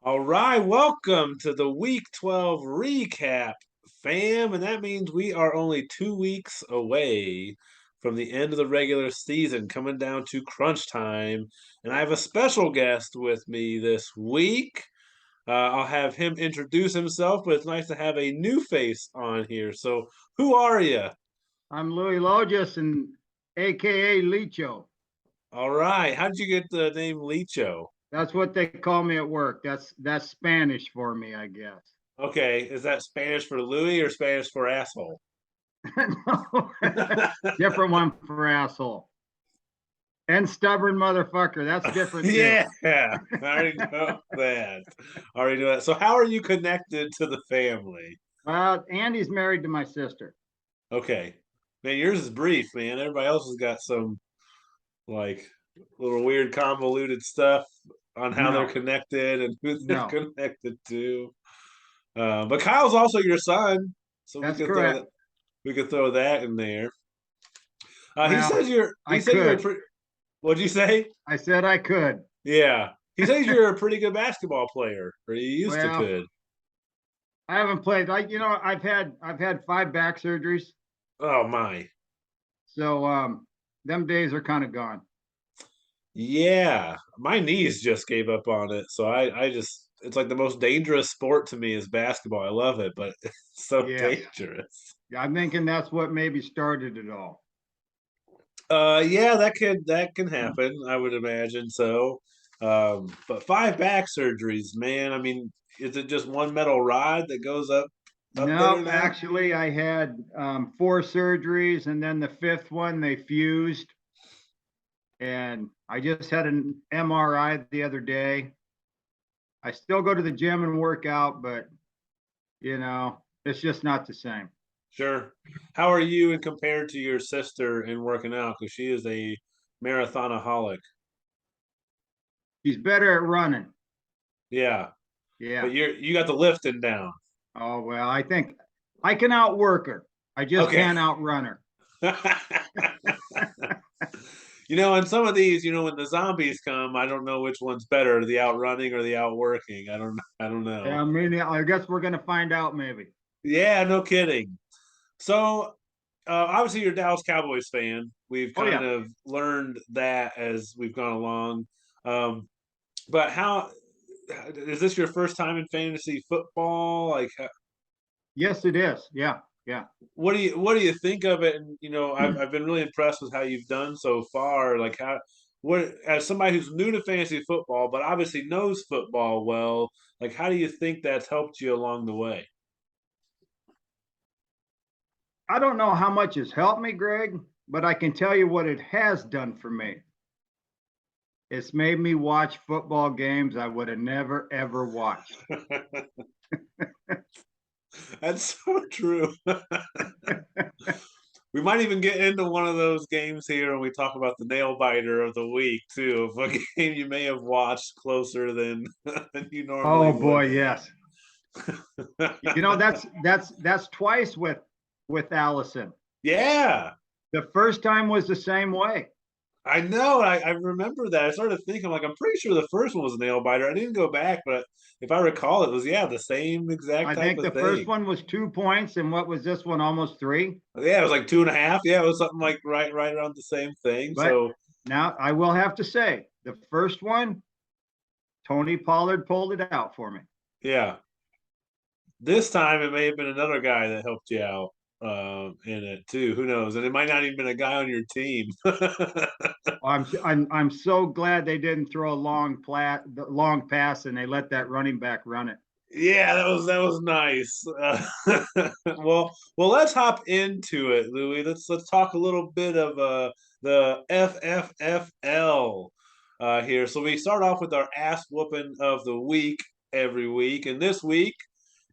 All right, welcome to the Week 12 recap, fam. And that means we are only 2 weeks away from the end of the regular season, coming down to crunch time. And I have a special guest with me this week. I'll have him introduce himself, but it's nice to have a new face on here. So, who are you? I'm Louis Logis, and AKA Licho. All right, how did you get the name Licho? That's what they call me at work. That's Spanish for me, I guess. Okay, is that Spanish for Louis or Spanish for asshole? No. Different one for asshole. And stubborn motherfucker. That's different too. Yeah, I already know that. I already know that. So, how are you connected to the family? Andy's married to my sister. Okay, man, yours is brief, man. Everybody else has got some like little weird convoluted stuff on how they're No, connected and who they're no, connected to. But Kyle's also your son, so we that's could throw correct. that. We could throw that in there. He Well, says you're. He I said you're a could. pretty. What'd you say? I said I could. Yeah, he says you're a pretty good basketball player, or you used to Well, could. I haven't played. I've had 5 back surgeries, Oh my. so them days are kind of gone. Yeah, my knees just gave up on it. So I just it's like the most dangerous sport to me is basketball. I love it, but it's so Yes. dangerous. Yeah, I'm thinking that's what maybe started it all. Yeah, that can happen. I would imagine so. But 5 back surgeries, man. I mean, is it just one metal rod that goes up there No, now? actually, I had 4 surgeries, and then the fifth one they fused. And I just had an MRI the other day. I still go to the gym and work out, but it's just not the same. Sure. How are you in compared to your sister in working out? Because she is a marathonaholic. He's better at running. Yeah, Yeah. but you got the lifting down. Oh, well, I think I can outwork her. I just Okay. can't outrun her. In some of these, when the zombies come, I don't know which one's better, the outrunning or the outworking. I don't Yeah, know. I mean, I guess we're going to find out maybe. Yeah, no kidding. So, obviously, you're a Dallas Cowboys fan. We've Oh, kind yeah. of learned that as we've gone along. Um, but how is this your first time in fantasy football? Like, Yes, it is. Yeah. Yeah. what do you think of it? And I've been really impressed with how you've done so far. Like what as somebody who's new to fantasy football, but obviously knows football well. Like how do you think that's helped you along the way? I don't know how much has helped me, Greg, but I can tell you what it has done for me. It's made me watch football games I would have never, ever watched. That's so true. We might even get into one of those games here when we talk about the nail biter of the week too. Of a game you may have watched closer than than you normally Oh would boy, yes. That's twice with Allison. Yeah, The first time was the same way. I know. I remember that. I started thinking, like, I'm pretty sure the first one was a nail biter. I didn't go back, but if I recall, it was, yeah, the same exact I type think of the first thing. one was 2 points, and what was this one? Almost three. Yeah, it was like 2.5. Yeah, it was something like right around the same thing. But So, now I will have to say, the first one, Tony Pollard pulled it out for me. yeah, this time it may have been another guy that helped you out in it too. Who knows? And it might not even been a guy on your team. I'm so glad they didn't throw a long pass and they let that running back run it. Yeah, that was nice. Well, let's hop into it, Louis. Let's talk a little bit of the FFFL here. So we start off with our ass whooping of the week every week, and this week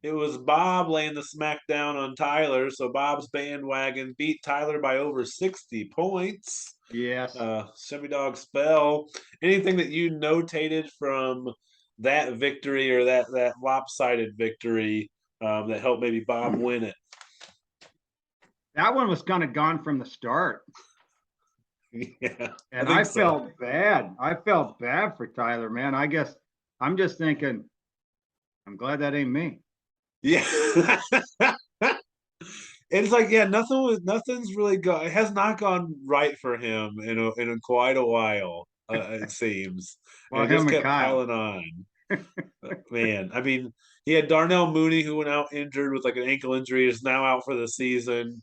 it was Bob laying the smackdown on Tyler. So Bob's bandwagon beat Tyler by over 60 points. Yes. Chevy Dog Spell. Anything that you notated from that victory or that lopsided victory that helped maybe Bob win it? That one was kind of gone from the start. Yeah, I And think I so. felt bad. I felt bad for Tyler, man. I guess I'm just thinking I'm glad that ain't me. Yeah. It's like, yeah, nothing's really gone. It has not gone right for him in quite a while. It seems, and Well, it just him and kept Kyle. piling on. Man, I mean, he had Darnell Mooney who went out injured with like an ankle injury, is now out for the season.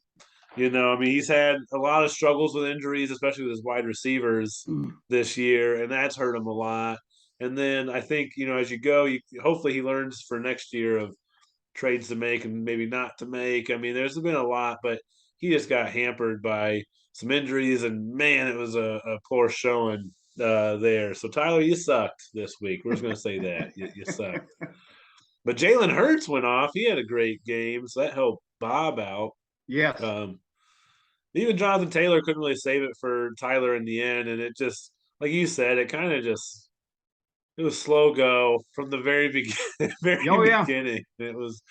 I mean, he's had a lot of struggles with injuries, especially with his wide receivers this year, and that's hurt him a lot. And then I think, as you go, hopefully he learns for next year of trades to make and maybe not to make. I mean, there's been a lot, but he just got hampered by some injuries, and man, it was a poor showing there. So Tyler, you sucked this week. We're just gonna say that you sucked. But Jalen Hurts went off. He had a great game, so that helped Bob out. Yes. Um, Even Jonathan Taylor couldn't really save it for Tyler in the end, and it just, like you said, it kind of just it was slow go from the very beginning. Very Oh yeah. beginning. That was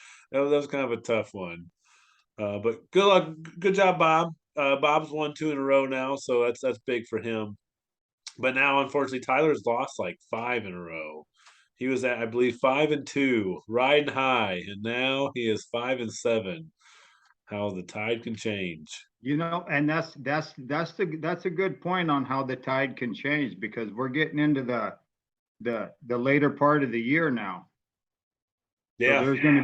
kind of a tough one. But good luck, good job, Bob. Bob's won 2 in a row now, so that's big for him. But now, unfortunately, Tyler's lost like 5 in a row. He was at, I believe, 5-2, riding high, and now he is 5-7. How the tide can change. And that's a good point on how the tide can change, because we're getting into the later part of the year now. So Yeah,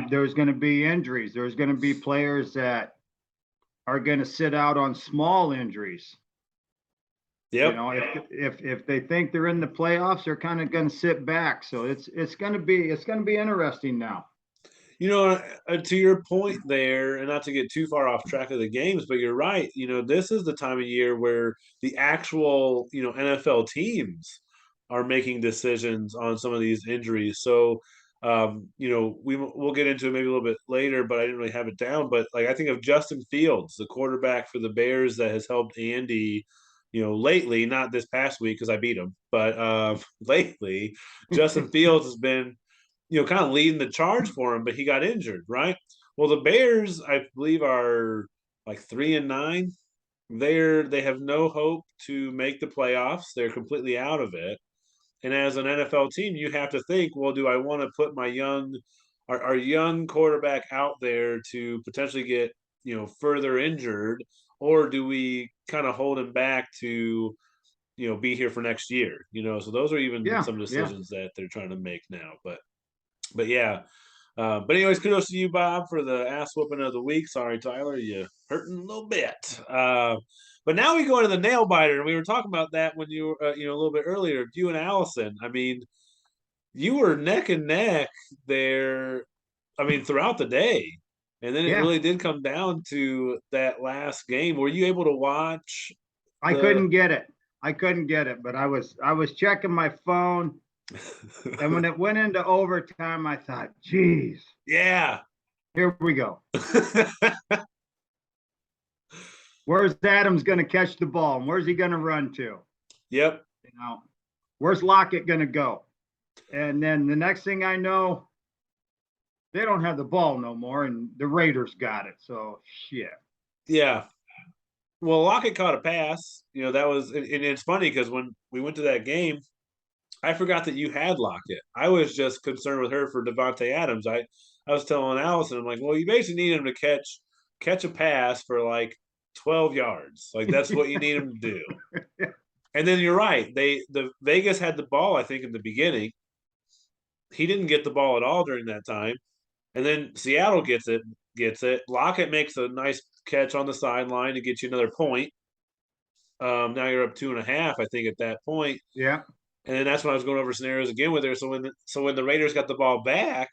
there's gonna be injuries. There's gonna be players that are gonna sit out on small injuries. yep. If they think they're in the playoffs, they're kind of gonna sit back. So it's gonna be interesting now. To your point there, and not to get too far off track of the games, but you're right. This is the time of year where the actual, NFL teams are making decisions on some of these injuries. So, we'll get into it maybe a little bit later, but I didn't really have it down. But like, I think of Justin Fields, the quarterback for the Bears that has helped Andy, lately, not this past week because I beat him, but lately, Justin Fields has been kind of leading the charge for him, but he got injured, right? Well, the Bears, I believe, are like 3-9. They have no hope to make the playoffs. They're completely out of it. And as an NFL team, you have to think, well, do I want to put our young quarterback out there to potentially get further injured, or do we kind of hold him back to be here for next year? So those are even Yeah, some yeah. decisions that they're trying to make now. But yeah. But anyways, kudos to you, Bob, for the ass whooping of the week. Sorry, Tyler, you hurting a little bit. But now we go into the nail biter, and we were talking about that when you were, a little bit earlier. You and Allison. I mean, you were neck and neck there. I mean, throughout the day, and then it Yeah. really did come down to that last game. Were you able to watch I the? couldn't get it. I couldn't get it, but I was checking my phone, and when it went into overtime, I thought, geez, Yeah. here we go. Where's Adams going to catch the ball, and where's he going to run to? Yep. Where's Lockett going to go? And then the next thing I know, they don't have the ball no more, and the Raiders got it. So shit. Yeah. Well, Lockett caught a pass. That was, and it's funny because when we went to that game, I forgot that you had Lockett. I was just concerned with her for Devontae Adams. I was telling Allison, I'm like, well, you basically need him to catch a pass for like 12 yards. Like that's what you need him to do. And then you're right. The Vegas had the ball, I think, in the beginning. He didn't get the ball at all during that time. And then Seattle gets it. Lockett makes a nice catch on the sideline to get you another point. Now you're up 2.5, I think, at that point. Yeah. And then that's when I was going over scenarios again with her. So when the Raiders got the ball back,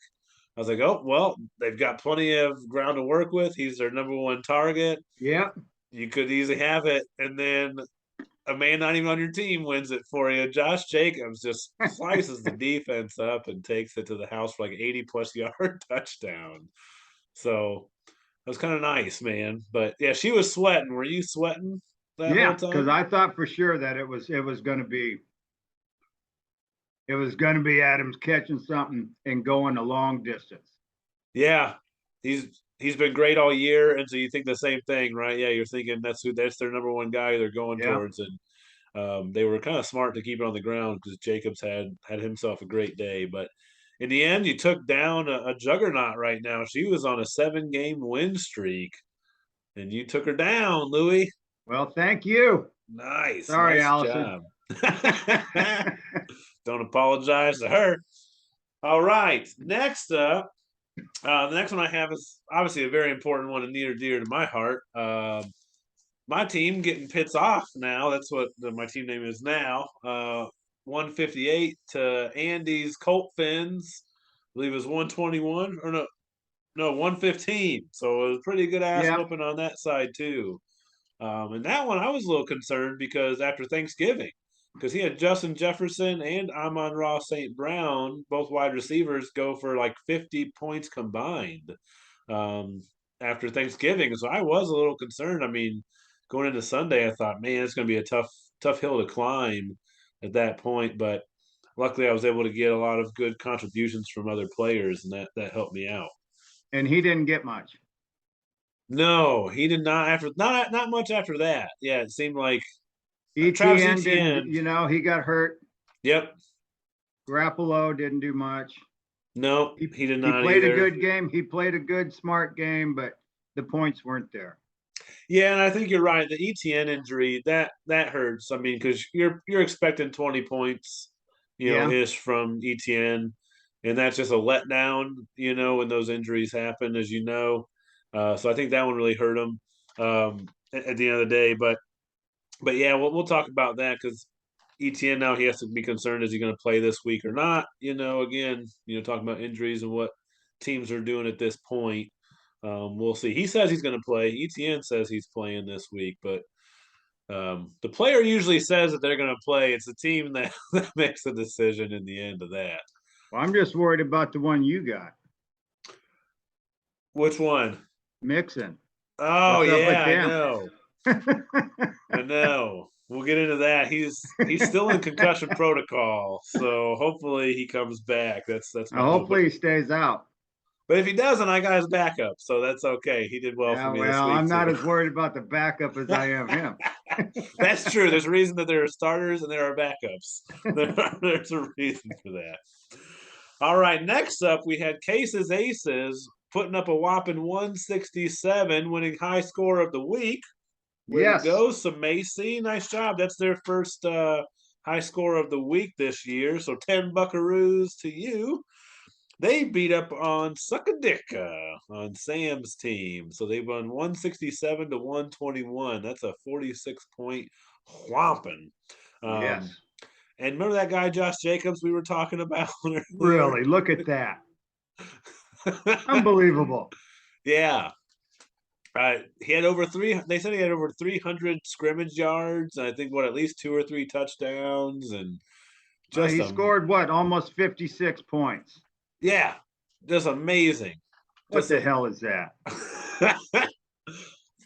I was like, oh well, they've got plenty of ground to work with. He's their number one target. Yeah. You could easily have it, and then a man not even on your team wins it for you. Josh Jacobs just slices the defense up and takes it to the house for like 80+ yard touchdown. So that was kind of nice, man. But yeah, she was sweating. Were you sweating that whole Yeah. Because time? I thought for sure that it was going to be Adams catching something and going a long distance. Yeah, he's been great all year, and so you think the same thing, right? Yeah, you're thinking that's their number one guy they're going Yeah. towards, and they were kind of smart to keep it on the ground because Jacobs had himself a great day. But in the end, you took down a juggernaut right now. She was on a 7-game win streak, and you took her down, Louis. Well, thank you. Nice, Sorry, nice Allison. job. Don't apologize to her. All right, next up, the next one I have is obviously a very important one and near dear to my heart. My team getting pits off now. That's what my team name is now. 158 to Andy's Colt Fins. I believe it was 121 or no 115. So it was a pretty good ass Yeah. whooping on that side too. And that one I was a little concerned because after Thanksgiving, because he had Justin Jefferson and Amon-Ra St. Brown, both wide receivers, go for like 50 points combined um, after Thanksgiving. So I was a little concerned. I mean, going into Sunday, I thought, man, it's going to be a tough hill to climb at that point. But luckily, I was able to get a lot of good contributions from other players, and that helped me out. And he didn't get much. No, he did not. After not much after that. Yeah, it seemed like Travis ETN didn't, Etienne. he got hurt. Yep. Garoppolo didn't do much. No, He, he did he not played either. a good game. He played a good, smart game, but the points weren't there. Yeah, and I think you're right. The ETN injury that hurts. I mean, because you're expecting 20 points, Yeah. ish from ETN, and that's just a letdown. When those injuries happen, as you know. So I think that one really hurt him at the end of the day. But yeah, we'll talk about that because ETN now he has to be concerned, is he going to play this week or not? Again, talking about injuries and what teams are doing at this point. We'll see. He says he's going to play. ETN says he's playing this week, but the player usually says that they're going to play. It's the team that makes the decision in the end of that. Well, I'm just worried about the one you got. Which one? Mixon. Oh, yeah, I know. I know. We'll get into that. He's still in concussion protocol, so hopefully he comes back. That's my hopefully hope. he stays out. But if he doesn't, I got his backup, so that's okay. He did well for me this week. I'm not too. as worried about the backup as I am him. That's true. There's a reason that there are starters and there are backups. There's a reason for that. All right, next up we had Cases Aces putting up a whopping 167, winning high score of the week. Way to go, Macy. Nice job. That's their first high score of the week this year. So 10 buckaroos to you. They beat up on Suckadicka on Sam's team. So they won 167 to 121. That's a 46-point whomping. Yes. And remember that guy, Josh Jacobs, we were talking about? Really? Look at that. Unbelievable. Yeah. He had they said he had over 300 scrimmage yards, and I think at least 2 or 3 touchdowns, and he scored almost 56 points. Yeah, just amazing. What the hell is that?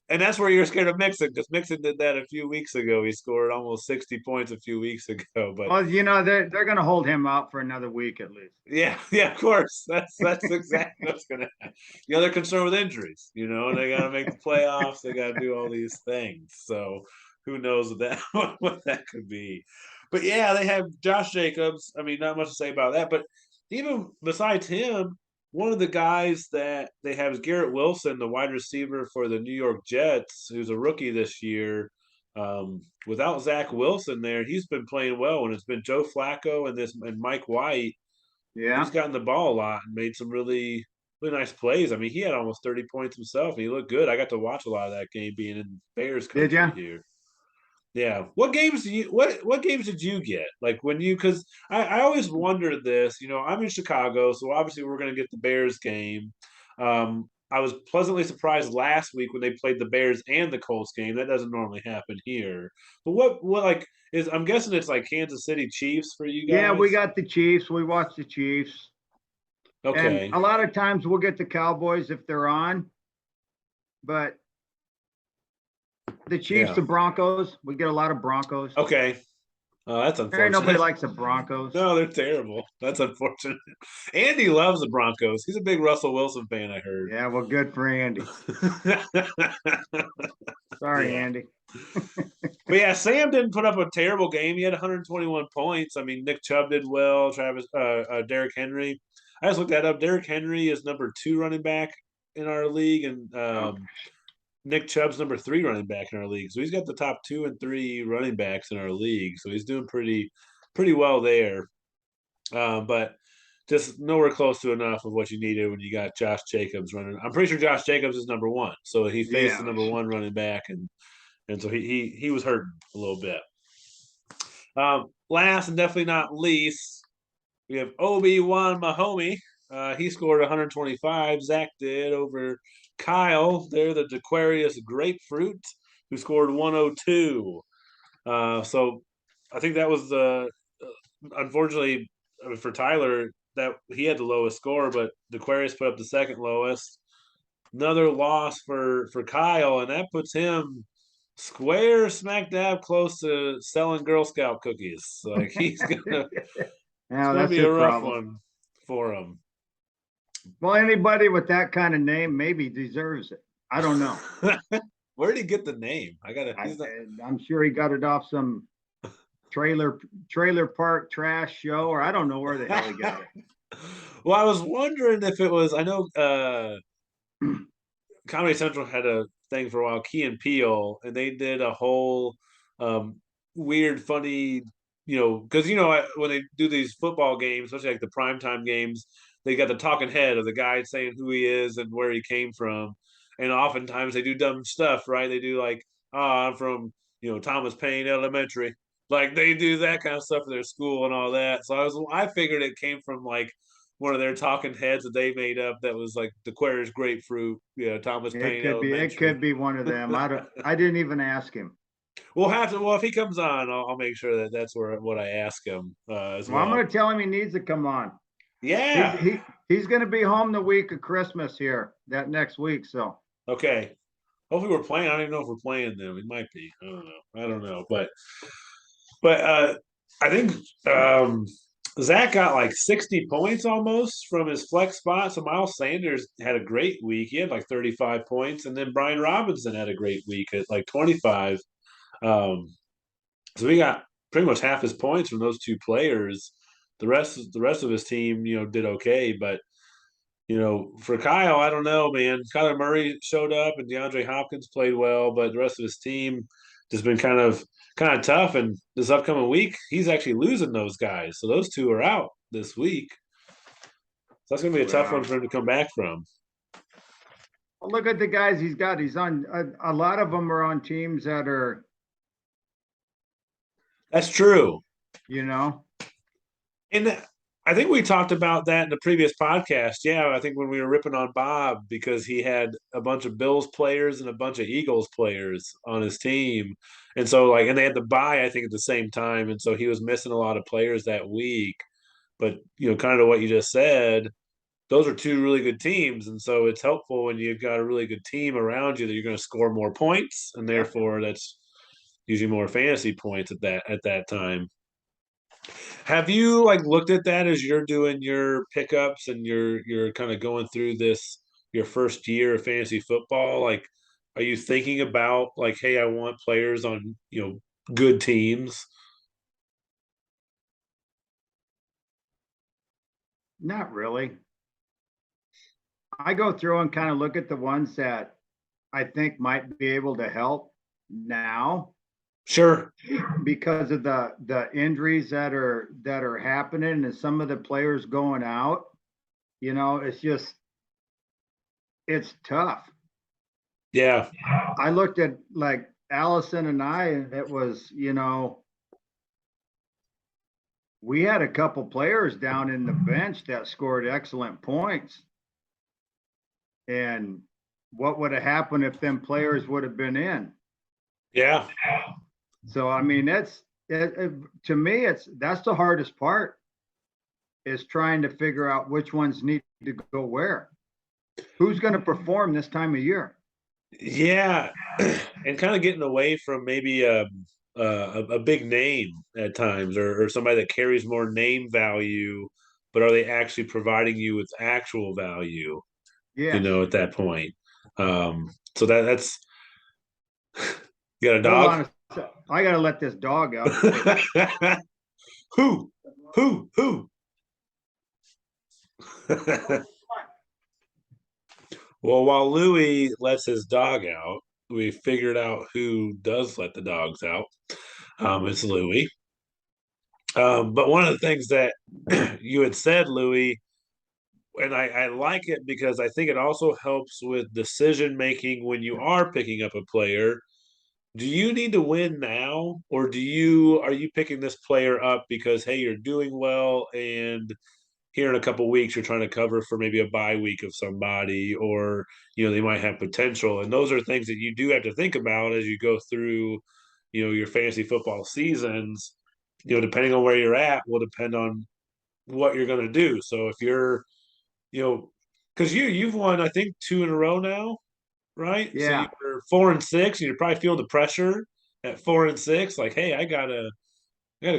And that's where you're scared of Mixon, because Mixon did that a few weeks ago. He scored almost 60 points a few weeks ago. But they're going to hold him out for another week at least. Yeah, of course. That's exactly what's going to happen. They're concerned with injuries. They got to make the playoffs. They got to do all these things. So who knows what that could be. But yeah, they have Josh Jacobs. I mean, not much to say about that. But even besides him, one of the guys that they have is Garrett Wilson, the wide receiver for the New York Jets, who's a rookie this year. Without Zach Wilson there, he's been playing well, and it's been Joe Flacco and Mike White. Yeah, he's gotten the ball a lot and made some really, really nice plays. I mean, he had almost 30 points himself, and he looked good. I got to watch a lot of that game being in Bears country here. Yeah. What games did you get? Like because I always wondered this, I'm in Chicago, so obviously we're going to get the Bears game. I was pleasantly surprised last week when they played the Bears and the Colts game. That doesn't normally happen here. But what I'm guessing it's like Kansas City Chiefs for you guys? Yeah, we got the Chiefs. We watched the Chiefs. Okay. And a lot of times we'll get the Cowboys if they're on. But the Chiefs, the Broncos, we get a lot of Broncos. Okay. Oh, that's Ain't nobody unfortunate. likes the Broncos. No, they're terrible. That's unfortunate. Andy loves the Broncos. He's a big Russell Wilson fan, I heard. Yeah, well, good for Andy. Sorry, Yeah. Andy. But yeah, Sam didn't put up a terrible game. He had 121 points. I mean, Nick Chubb did well. Derrick Henry. I just looked that up. Derrick Henry is number 2 running back in our league, and Oh, Nick Chubb's number 3 running back in our league. So he's got the top 2 and 3 running backs in our league. So he's doing pretty well there. But just nowhere close to enough of what you needed when you got Josh Jacobs running. I'm pretty sure Josh Jacobs is number 1. So he faced the yeah. number 1 running back, and so he was hurting a little bit. Last and definitely not least, we have Obi-Wan Mahomey. He scored 125. Zach did over Kyle. They're the Dequarius Grapefruit, who scored 102. So I think that was unfortunately for Tyler, that he had the lowest score, but Dequarius put up the second lowest. Another loss for Kyle, and that puts him square smack dab close to selling Girl Scout cookies. Like it's Now gonna that's be his a rough problem. one for him. Well, anybody with that kind of name maybe deserves it. I don't know. Where did he get the name? I gotta. I, He's not. I'm sure he got it off some trailer park trash show, or I don't know where the hell he got it. Well, I was wondering if it was. I know Comedy Central had a thing for a while, Key and Peele, and they did a whole um, weird, funny, because when they do these football games, especially like the primetime games, they got the talking head of the guy saying who he is and where he came from, and oftentimes they do dumb stuff, right? They do like, oh, I'm from Thomas Paine Elementary, like they do that kind of stuff for their school and all that. So I figured it came from like one of their talking heads that they made up that was like the Queer's grapefruit, Thomas It Paine could be. It Elementary. could be one of them. I don't. I didn't even ask him. Well, if he comes on, I'll make sure that that's what I ask him as Well, I'm well. going to tell him he needs to come on. He's Yeah. he's going to be home the week of Christmas here that next week. So Okay. Hopefully we're playing. I don't even know if we're playing them. We might be. I don't know. But I think Zach got like 60 points almost from his flex spot. So Miles Sanders had a great week. He had like 35 points, and then Brian Robinson had a great week at like 25. Um, so we got pretty much half his points from those two players. The rest of his team, did okay, but for Kyle, I don't know, man. Kyler Murray showed up and DeAndre Hopkins played well, but the rest of his team just been kind of tough. And this upcoming week, he's actually losing those guys. So those two are out this week. So that's gonna be a tough one well, for him to come back from. look at the guys he's got. He's on a lot of them are on teams that are, That's true. you know, And I think we talked about that in the previous podcast. Yeah, I think when we were ripping on Bob because he had a bunch of Bills players and a bunch of Eagles players on his team. And so and they had the bye, I think, at the same time. And so he was missing a lot of players that week. But, kind of what you just said, those are two really good teams. And so it's helpful when you've got a really good team around you that you're going to score more points. And yeah. therefore that's usually more fantasy points at that time. Have you like looked at that as you're doing your pickups and you're kind of going through this your first year of fantasy football? Like, are you thinking about like, hey, I want players on, good teams? Not really. I go through and kind of look at the ones that I think might be able to help now Sure. because of the injuries that are happening and some of the players going out. It's tough. Yeah. I looked at like Allison and I, and it was, we had a couple players down in the bench that scored excellent points. And what would have happened if them players would have been in? Yeah. So I mean, to me, that's the hardest part is trying to figure out which ones need to go where. Who's going to perform this time of year? Yeah. And kind of getting away from maybe a big name at times, or somebody that carries more name value, but are they actually providing you with actual value? Yes. At that point. So that's you got a Hold dog? on a sec. I gotta let this dog out before. Who? Who? Well, while Louis lets his dog out, we figured out who does let the dogs out. It's Louis. But one of the things that you had said, Louis, and I like it because I think it also helps with decision making when you are picking up a player. Do you need to win now, or are you picking this player up because hey, you're doing well, and here in a couple weeks you're trying to cover for maybe a bye week of somebody, or they might have potential, and those are things that you do have to think about as you go through, your fantasy football seasons. Depending on where you're at, will depend on what you're going to do. So if you're, because you've won I think two in a row now, right? So Yeah. you're 4-6, and you're probably feeling the pressure at 4-6. Like, hey, I gotta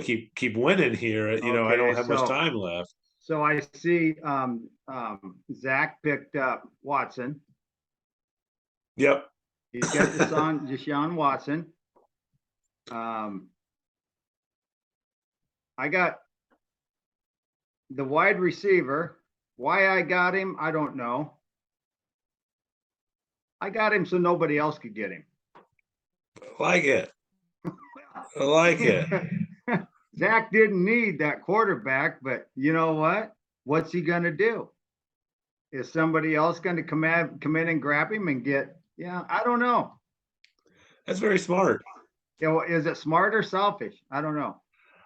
keep winning here. I Okay. don't have much So time left. I see Zach picked up Watson. Yep. He's got Deshaun Watson. Um, I got the wide receiver. Why I got him, I don't know. I got him so nobody else could get him. I like it. I like it. Zach didn't need that quarterback, but you know what? What's he going to do? Is somebody else going to come in and grab him and get? Yeah, I don't know. That's very smart. Is it smart or selfish? I don't know.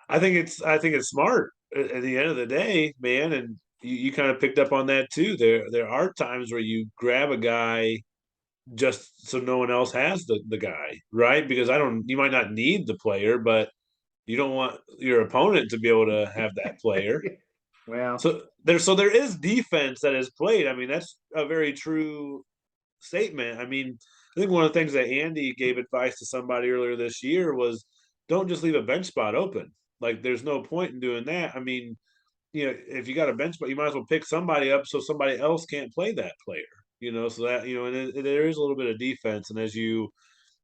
I think it's smart at the end of the day, man. And you kind of picked up on that too. There are times where you grab a guy just so no one else has the guy, right? Because you might not need the player, but you don't want your opponent to be able to have that player. Well, So there is defense that is played. I mean, that's a very true statement. I mean, I think one of the things that Andy gave advice to somebody earlier this year was don't just leave a bench spot open. Like, there's no point in doing that. I mean, if you got a bench spot, you might as well pick somebody up so somebody else can't play that player. So that and there is a little bit of defense, and as you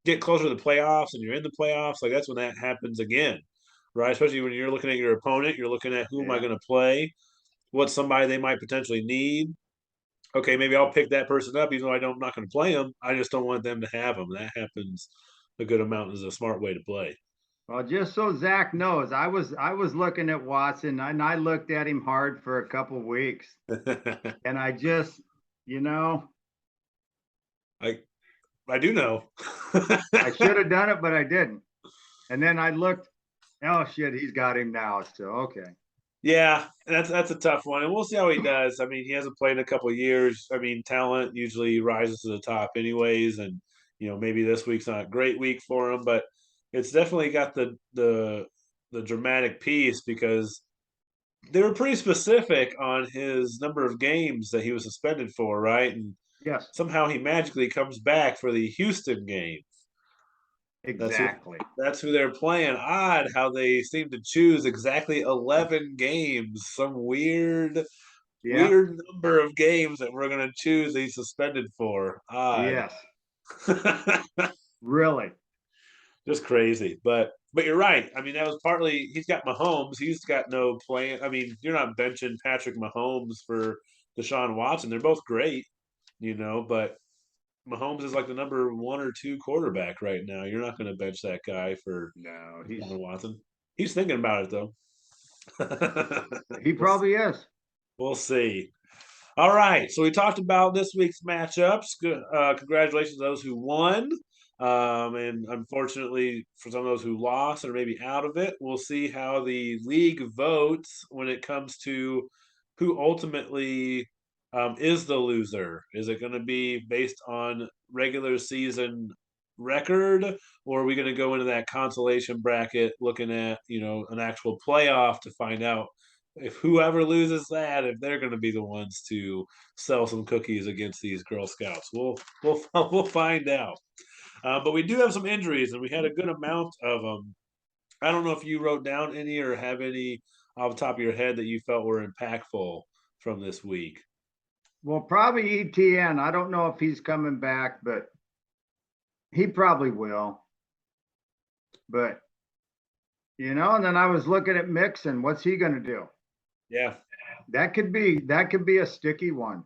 get closer to the playoffs and you're in the playoffs, like that's when that happens again, right? Especially when you're looking at your opponent, you're looking at who am I yeah. going to play, what's somebody they might potentially need. Okay, maybe I'll pick that person up, even though I'm not going to play them. I just don't want them to have them. That happens a good amount. Is a smart way to play. Well, just so Zach knows, I was looking at Watson and I looked at him hard for a couple weeks, and I just, you know, I I do know. I should have done it, but I didn't. And then I looked, oh shit, he's got him now. So okay. Yeah, that's a tough one, and we'll see how he does. I mean, he hasn't played in a couple of years. I mean, talent usually rises to the top, anyways, and maybe this week's not a great week for him, but it's definitely got the dramatic piece because they were pretty specific on his number of games that he was suspended for, right? And Yes, somehow he magically comes back for the Houston game. That's who exactly. that's who they're playing. Odd how they seem to choose exactly 11 games. Some Yeah. weird number of games that we're going to choose he's suspended for. Odd. Yes. Really. Just crazy. But you're right. I mean, that was partly he's got Mahomes. He's got no plan. I mean, you're not benching Patrick Mahomes for Deshaun Watson. They're both great, but Mahomes is like the number one or two quarterback right now. You're not going to bench that guy for No, Deshaun Watson. He's thinking about it though. he we'll, probably is. we'll see. All right, so we talked about this week's matchups. Congratulations to those who won, and unfortunately for some of those who lost or maybe out of it. We'll see how the league votes when it comes to who ultimately is the loser. Is it going to be based on regular season record, or are we going to go into that consolation bracket looking at an actual playoff to find out if whoever loses that, if they're going to be the ones to sell some cookies against these Girl Scouts? We'll we'll find out. But we do have some injuries, and we had a good amount of them. I don't know if you wrote down any or have any off the top of your head that you felt were impactful from this week. Well, probably ETN. I don't know if he's coming back, but he probably will. But and then I was looking at Mixon. What's he going to do? Yeah. That could be a sticky one.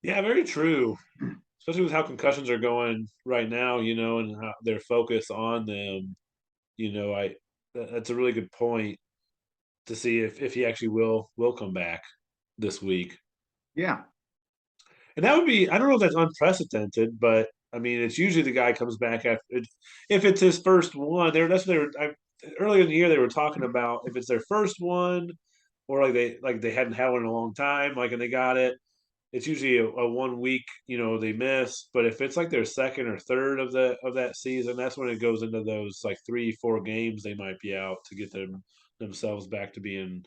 Yeah, very true. Especially with how concussions are going right now, and how their focus on them. That's a really good point to see if he actually will come back this week. Yeah. And that would be, I don't know if that's unprecedented, but I mean, it's usually the guy comes back after if it's his first one. That's what they were earlier in the year they were talking about if it's their first one or like they hadn't had one in a long time, like and they got it. It's usually a 1 week, they miss. But if it's like their second or third of that season, that's when it goes into those like 3-4 games they might be out to get themselves back to being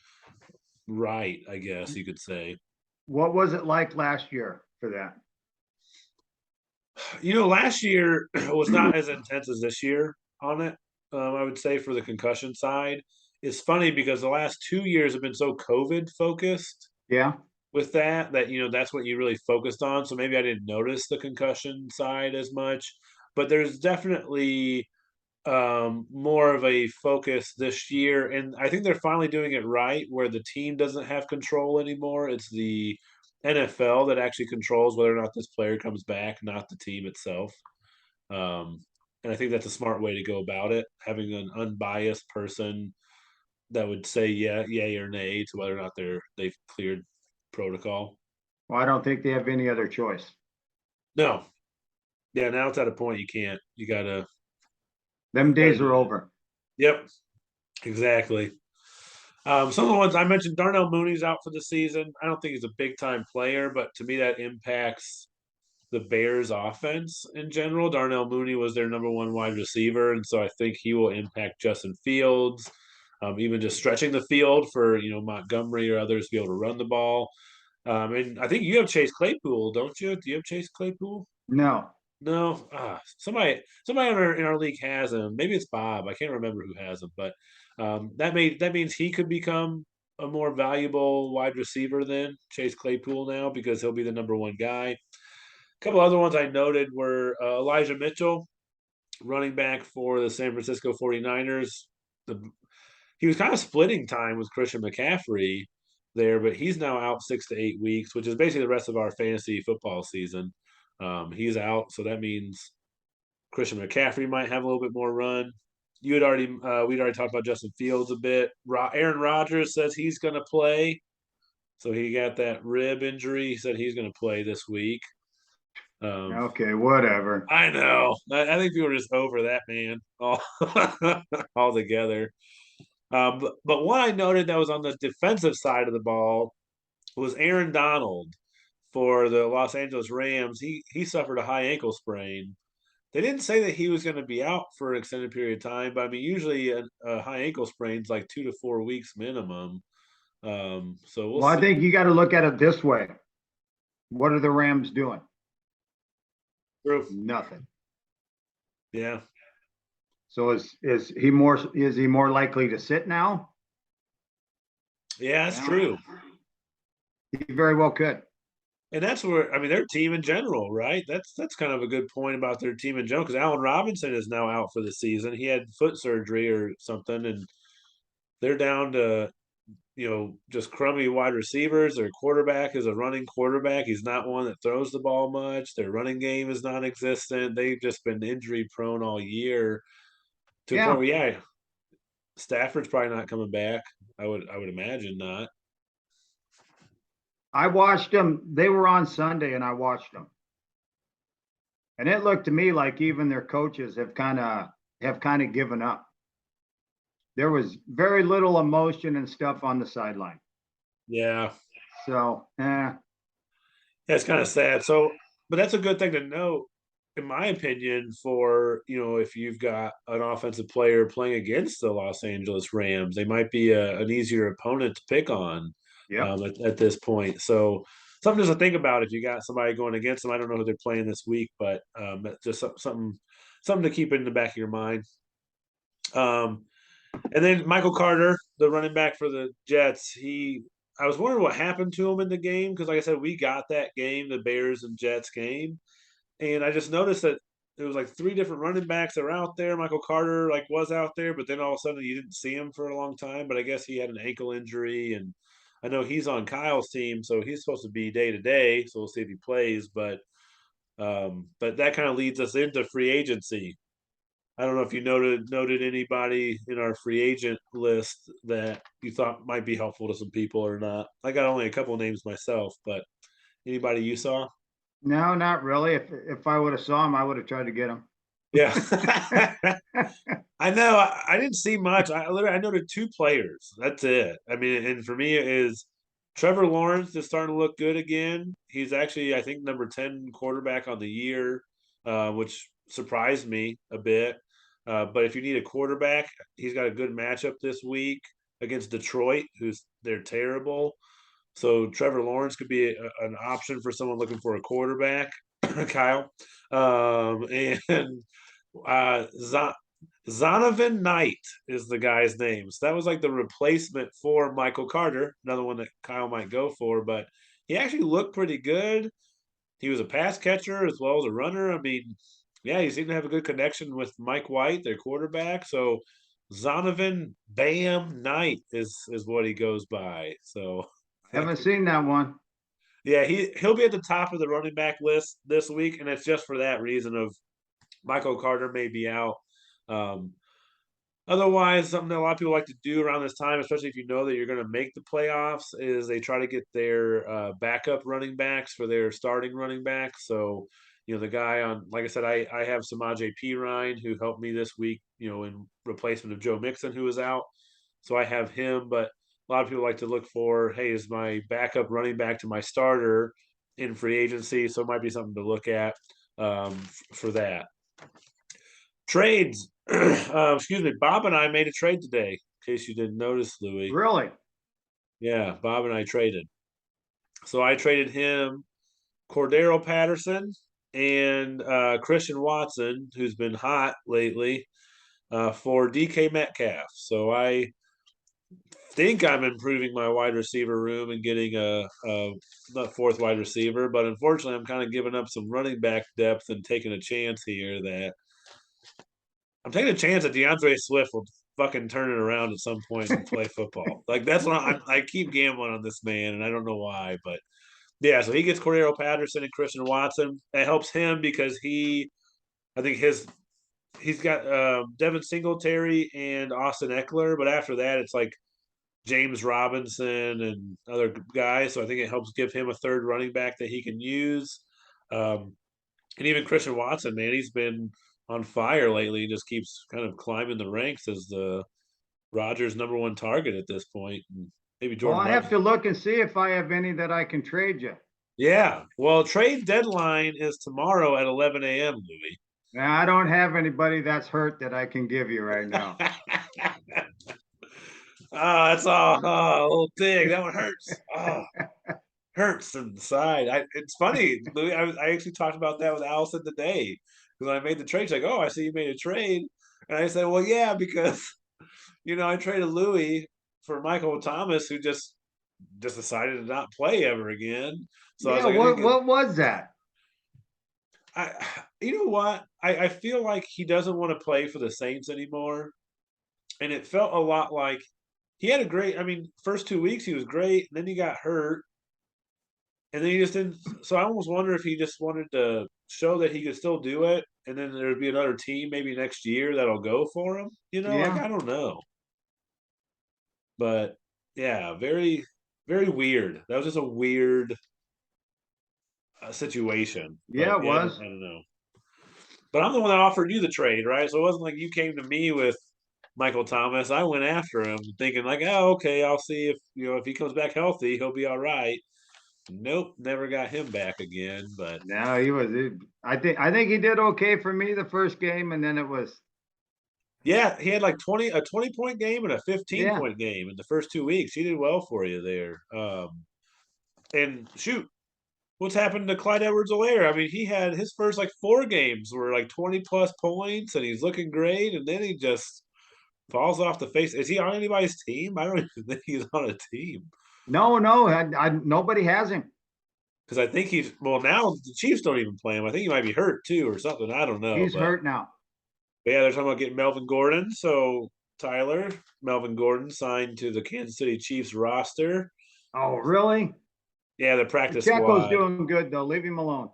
right, I guess you could say. What was it like last year for that? Last year was not as intense as this year on it. I would say for the concussion side, it's funny because the last 2 years have been so COVID focused Yeah. with that that's what you really focused on. So maybe I didn't notice the concussion side as much, but there's definitely more of a focus this year, and I think they're finally doing it right where the team doesn't have control anymore. It's the NFL that actually controls whether or not this player comes back, not the team itself. Um, and I think that's a smart way to go about it, having an unbiased person that would say yeah, yay or nay to whether or not they've cleared protocol. Well, I don't think they have any other choice. No, yeah, now it's at a point you can't. You Them gotta days do are it. over. Yep, exactly. Some of the ones I mentioned, Darnell Mooney's out for the season. I don't think he's a big time player, but to me that impacts the Bears offense in general. Darnell Mooney was their number one wide receiver, and so I think he will impact Justin Fields, even just stretching the field for Montgomery or others to be able to run the ball. And I think you have Chase Claypool, don't you? Do you have Chase Claypool? No. No, somebody in our league has him. Maybe it's Bob. I can't remember who has him, but that means he could become a more valuable wide receiver than Chase Claypool now because he'll be the number one guy. A couple other ones I noted were Elijah Mitchell, running back for the San Francisco 49ers. He was kind of splitting time with Christian McCaffrey there, but he's now out 6 to 8 weeks, which is basically the rest of our fantasy football season. He's out, so that means Christian McCaffrey might have a little bit more run. We'd already talked about Justin Fields a bit. Aaron Rodgers says he's going to play, so he got that rib injury. He said he's going to play this week. Okay, whatever. I know. I think people are just over that man altogether. But one I noted that was on the defensive side of the ball was Aaron Donald for the Los Angeles Rams. He suffered a high ankle sprain. They didn't say that he was going to be out for an extended period of time, but I mean, usually a high ankle sprain is like 2 to 4 weeks minimum. So we'll Well, I see. think you got to look at it this way. What are the Rams doing? True. Nothing. Yeah. So is he more likely to sit now? Yeah, that's true. He very well could. And that's where I mean their team in general, right? That's kind of a good point about their team in general because Allen Robinson is now out for the season. He had foot surgery or something, and they're down to just crummy wide receivers. Their quarterback is a running quarterback. He's not one that throws the ball much. Their running game is non-existent. They've just been injury prone all year to a point Yeah. where Stafford's probably not coming back. I would imagine not. I watched them. They were on Sunday and I watched them. And it looked to me like even their coaches have kind of given up. There was very little emotion and stuff on the sideline. Yeah. So, That's kind of sad. So, but that's a good thing to note, in my opinion, for if you've got an offensive player playing against the Los Angeles Rams, they might be an easier opponent to pick on yep. at this point. So, something just to think about if you got somebody going against them. I don't know who they're playing this week, but just something to keep in the back of your mind. And then Michael Carter, the running back for the Jets, I was wondering what happened to him in the game because, like I said, we got that game, the Bears and Jets game, and I just noticed that there was like three different running backs that are out there. Michael Carter was out there, but then all of a sudden you didn't see him for a long time. But I guess he had an ankle injury, and I know he's on Kyle's team, so he's supposed to be day to day. So we'll see if he plays. But that kind of leads us into free agency. I don't know if you noted anybody in our free agent list that you thought might be helpful to some people or not. I got only a couple of names myself, but anybody you saw? No, not really. If I would have saw him, I would have tried to get him. Yeah, I know. I didn't see much. I noted two players. That's it. I mean, and for me, it is Trevor Lawrence is starting to look good again. He's actually, I think, number 10 quarterback on the year, which surprised me a bit. But if you need a quarterback, he's got a good matchup this week against Detroit, they're terrible. So Trevor Lawrence could be an option for someone looking for a quarterback, Kyle. And Zonovan Knight is the guy's name. So that was like the replacement for Michael Carter, another one that Kyle might go for. But he actually looked pretty good. He was a pass catcher as well as a runner. I mean, yeah, he seemed to have a good connection with Mike White, their quarterback. So Zonovan Bam Knight is what he goes by. So Haven't seen that one. yeah, he'll be at the top of the running back list this week, and it's just for that reason of Michael Carter may be out. Um, Otherwise, something that a lot of people like to do around this time, especially if you know that you're going to make the playoffs, is they try to get their backup running backs for their starting running backs. So, the guy like I said, I have Samaje Perine who helped me this week, in replacement of Joe Mixon who was out. So I have him, but a lot of people like to look for, hey, is my backup running back to my starter in free agency? So it might be something to look at for that. Trades. Excuse me. Bob and I made a trade today, in case you didn't notice, Louis. Really? Yeah, Bob and I traded. So I traded him Cordero Patterson and Christian Watson, who's been hot lately, for DK Metcalf. So I think I'm improving my wide receiver room and getting a fourth wide receiver, but unfortunately, I'm kind of giving up some running back depth and taking a chance here that I'm taking a chance that DeAndre Swift will fucking turn it around at some point and play football. Like that's what I keep gambling on this man, and I don't know why, but yeah. So he gets Cordero Patterson and Christian Watson. It helps him because I think he's got Devin Singletary and Austin Eckler, but after that, it's like James Robinson and other guys. So I think it helps give him a third running back that he can use. And even Christian Watson, man, he's been on fire lately. He just keeps kind of climbing the ranks as the Rodgers' number one target at this point. And maybe Well, Jordan I have Love. to look and see if I have any that I can trade you. Yeah. Well, trade deadline is tomorrow at 11 a.m., Louis. Now, I don't have anybody that's hurt that I can give you right now. Oh, that's all. Oh, a little dig. That one hurts. Oh, hurts inside. It's funny, Louis. I actually talked about that with Allison today because I made the trade. She's like, "Oh, I see you made a trade," and I said, "Well, yeah, because I traded Louis for Michael Thomas, who just decided to not play ever again." So I was Yeah, like, I didn't what was that? you know what? I feel like he doesn't want to play for the Saints anymore, and it felt a lot like he had a great. I mean, first 2 weeks he was great, and then he got hurt, and then he just didn't. So I almost wonder if he just wanted to show that he could still do it, and then there'd be another team maybe next year that'll go for him. Yeah. I don't know, but yeah, very very weird. That was just a weird situation. Yeah, But it yeah, I was. don't know. But I'm the one that offered you the trade, right? So it wasn't like you came to me with Michael Thomas. I went after him, thinking like, oh, okay, I'll see if he comes back healthy, he'll be all right. Nope, never got him back again. But No, he was. I think he did okay for me the first game, and then it was. yeah, he had like 20 point game and a 15 Yeah. point game in the first 2 weeks. He did well for you there. And shoot, what's happened to Clyde Edwards-Helaire? I mean, he had his first like 4 games were like 20 plus points, and he's looking great, and then he just falls off the face. Is he on anybody's team? I don't even think he's on a team No, no, nobody has him. because I think he's well now. The Chiefs don't even play him. I think he might be hurt too or something. I don't know, He's but hurt now. yeah, they're talking about getting Melvin Gordon. So Tyler, Melvin Gordon signed to the Kansas City Chiefs roster. Oh, really? Yeah, the practice Pacheco's squad. doing good though. Leave him alone.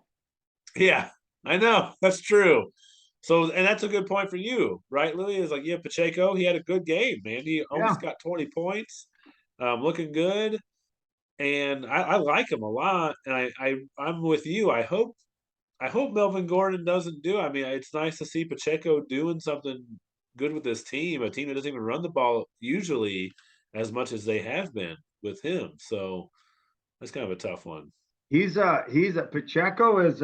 Yeah, I know. That's true. So, and that's a good point for you, right, Louis? Is like, yeah, Pacheco, he had a good game, man. He Yeah, almost got 20 points, looking good. And I like him a lot. And I'm with you. I hope Melvin Gordon doesn't do. I mean, it's nice to see Pacheco doing something good with this team, a team that doesn't even run the ball usually as much as they have been with him. So that's kind of a tough one. he's a Pacheco is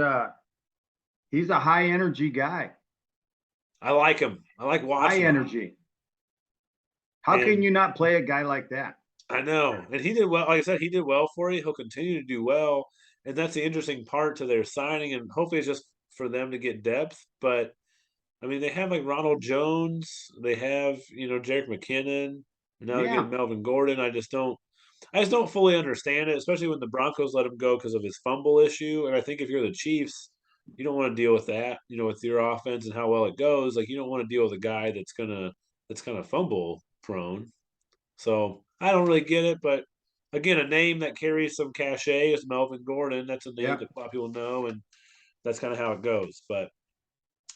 he's a high energy guy. I like him. I like High watching him. energy. How can And you not play a guy like that? I know. And he did well. Like I said, he did well for you. He'll continue to do well. And that's the interesting part to their signing. And hopefully it's just for them to get depth. But I mean, they have like Ronald Jones, they have, Jerick McKinnon, and now they're Yeah, getting Melvin Gordon. I just don't fully understand it, especially when the Broncos let him go because of his fumble issue. And I think if you're the Chiefs, you don't want to deal with that, with your offense and how well it goes. Like you don't want to deal with a guy that's kind of fumble prone. So I don't really get it, but again, a name that carries some cachet is Melvin Gordon. That's a name yeah, that a lot of people know, and that's kind of how it goes. But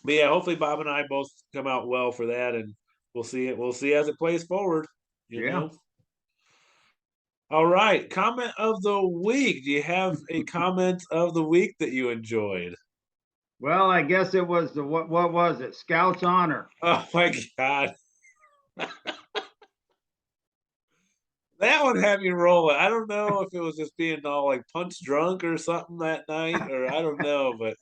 yeah, hopefully Bob and I both come out well for that, and we'll see it. We'll see as it plays forward. You yeah. know. All right, comment of the week. Do you have a comment of the week that you enjoyed? Well, I guess it was the what was it? Scouts honor. Oh my God, that one had me rolling. I don't know if it was just being all like punch drunk or something that night, or I don't know, but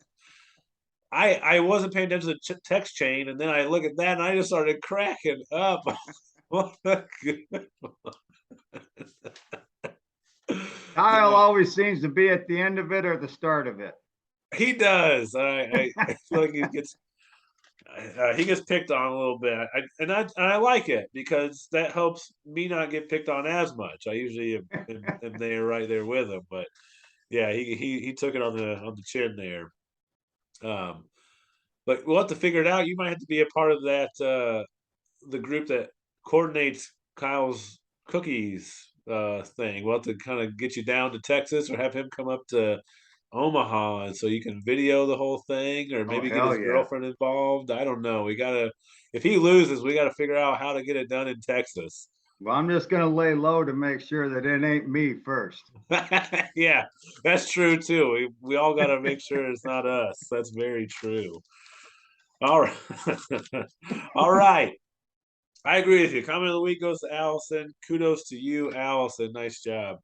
I wasn't paying attention to the text chain, and then I look at that and I just started cracking up. What a good Kyle yeah, always seems to be at the end of it or the start of it. he does. I feel like he gets picked on a little bit, and I like it because that helps me not get picked on as much. I usually am there right there with him, but yeah, he took it on the chin there. Um, but we'll have to figure it out. You might have to be a part of that the group that coordinates Kyle's cookies thing. We'll have to kind of get you down to Texas or have him come up to Omaha and so you can video the whole thing or Oh maybe get hell his yeah. girlfriend involved. I don't know. We gotta if he loses, we gotta figure out how to get it done in Texas. Well, I'm just gonna lay low to make sure that it ain't me first. Yeah, that's true too. We all gotta make sure it's not us. That's very true. All right. All right. I agree with you. Comment of the week goes to Allison. Kudos to you, Allison. Nice job.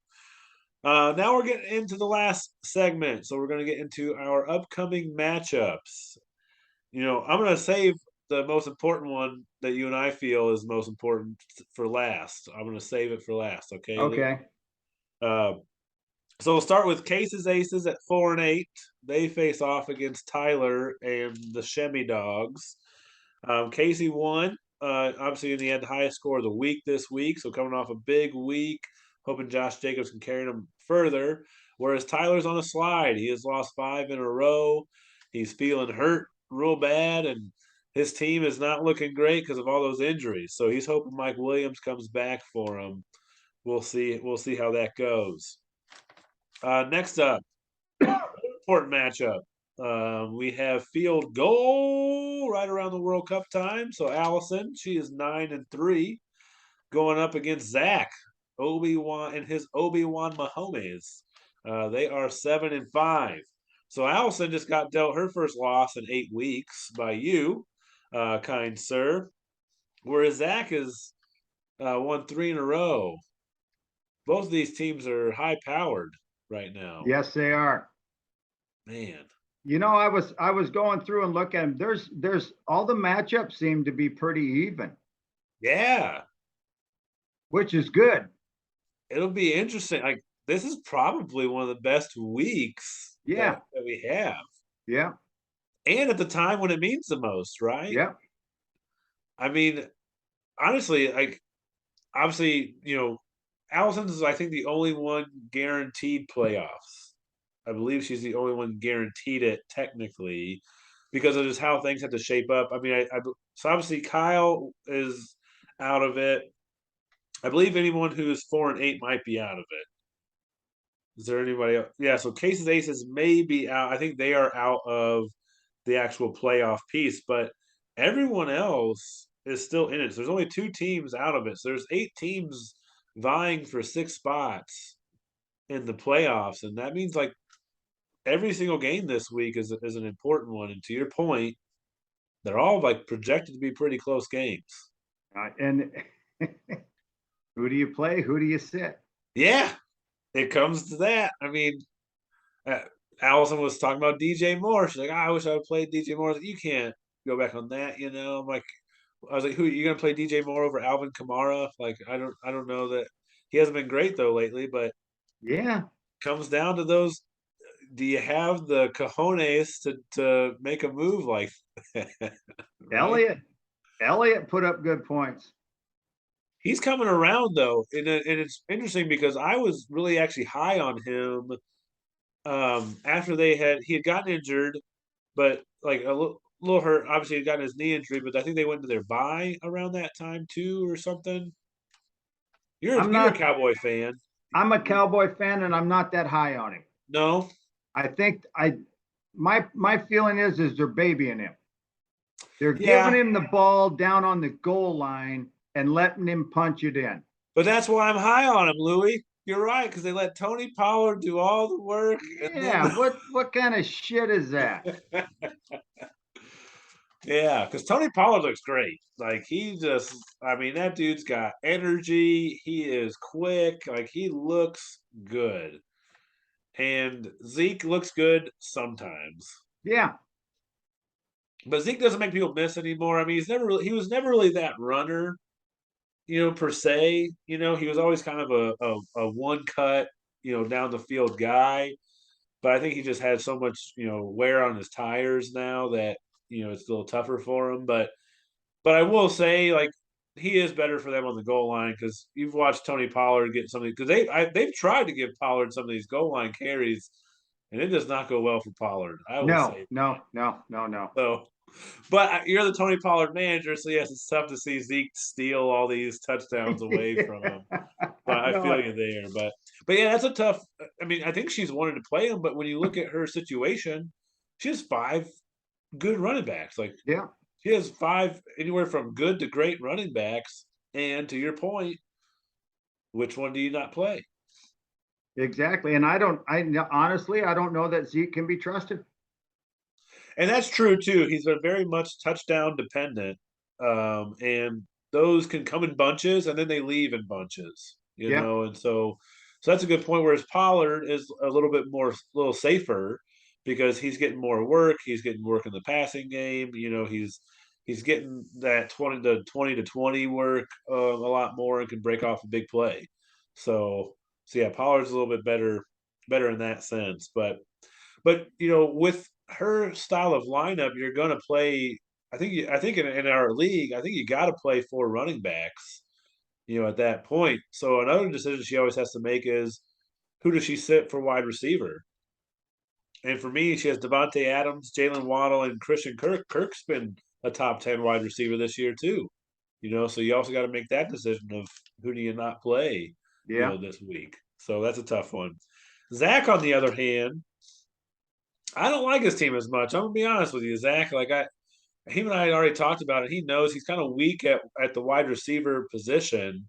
Now we're getting into the last segment. So we're going to get into our upcoming matchups. I'm going to save the most important one that you and I feel is most important for last. I'm going to save it for last. Okay, Louis? Okay. Uh, so we'll start with Cases Aces at 4-8. They face off against Tyler and the Shemmy Dogs. Casey won. Obviously, he had the highest score of the week this week. So coming off a big week, hoping Josh Jacobs can carry them further. Whereas Tyler's on a slide. He has lost 5 in a row. He's feeling hurt real bad, and his team is not looking great because of all those injuries. So he's hoping Mike Williams comes back for him. We'll see. We'll see how that goes. Next up, important matchup. We have field goal right around the World Cup time. So Allison, she is 9-3, going up against Zach Obi-Wan and his Obi-Wan Mahomes. They are 7-5. So Allison just got dealt her first loss in 8 weeks by you, kind sir. Whereas Zach is won 3 in a row. Both of these teams are high powered right now. Yes, they are. Man. You know, I was going through and looking at them. There's all the matchups seem to be pretty even, Yeah. which is good. It'll be interesting. Like this is probably one of the best weeks Yeah, that we have, yeah, and at the time when it means the most, right? yeah. I mean, honestly, like obviously, Allison's is I think the only one guaranteed playoffs. I believe she's the only one guaranteed it technically because of just how things had to shape up. I mean, so obviously Kyle is out of it. I believe anyone who's 4-8 might be out of it. Is there anybody else? Yeah, so Cases Aces may be out. I think they are out of the actual playoff piece, but everyone else is still in it. So there's only 2 teams out of it. So there's 8 teams vying for 6 spots in the playoffs, and that means like every single game this week is an important one. And to your point, they're all like projected to be pretty close games. And who do you play? Who do you sit? Yeah, it comes to that. I mean, uh, Allison was talking about DJ Moore. She's like, I wish I would play DJ Moore. Like, you can't go back on that, you know. I was like, who you gonna play DJ Moore over Alvin Kamara? Like, I don't know that he hasn't been great though lately, but Yeah, comes down to those. Do you have the cojones to make a move like that, right? Elliott. Elliott put up good points. He's coming around though, and it's interesting because I was really actually high on him after he had gotten injured, but like a little hurt. Obviously, he had gotten his knee injury, but I think they went to their bye around that time too, or something. I'm You're a not. Cowboy fan, I'm a Cowboy fan, and I'm not that high on him. no? I think my feeling is they're babying him. They're giving Yeah, him the ball down on the goal line and letting him punch it in. but that's why I'm high on him, Louis. You're right because they let Tony Pollard do all the work, and Yeah, what kind of shit is that? then yeah, because Tony Pollard looks great. Like I mean, that dude's got energy. He is quick. Like he looks good. And Zeke looks good sometimes, Yeah, but Zeke doesn't make people miss anymore. I mean, he was never really that runner, per se. He was always kind of a one cut, down the field guy. But I think he just had so much, wear on his tires now that it's a little tougher for him. But I will say, like, he is better for them on the goal line because you've watched Tony Pollard get something because they've tried to give Pollard some of these goal line carries, and it does not go well for Pollard. I will no, say no, no, no, no. so. But you're the Tony Pollard manager, so yes, it's tough to see Zeke steal all these touchdowns away from him. But I No, feel you there. But yeah, that's a tough. I mean, I think she's wanted to play him, but when you look at her situation, she has 5 good running backs. Like yeah, she has 5 anywhere from good to great running backs. And to your point, which one do you not play? exactly. And I honestly, I don't know that Zeke can be trusted. And that's true too. He's a very much touchdown dependent. And those can come in bunches and then they leave in bunches, Yeah, and so that's a good point. Whereas Pollard is a little bit more a little safer because he's getting more work, he's getting work in the passing game, he's getting that 20 to 20 work a lot more and can break off a big play. So yeah, Pollard's a little bit better in that sense. But with her style of lineup, you're going to play. I think in our league, I think you got to play 4 running backs. At that point. So another decision she always has to make is who does she sit for wide receiver? And for me, she has Devontae Adams, Jalen Waddle, and Christian Kirk. Kirk's been a top 10 wide receiver this year too. So you also got to make that decision of who do you not play, yeah. this week. So that's a tough one. Zach, on the other hand, I don't like his team as much. I'm gonna be honest with you, Zach. Like him and I had already talked about it. He knows he's kind of weak at the wide receiver position,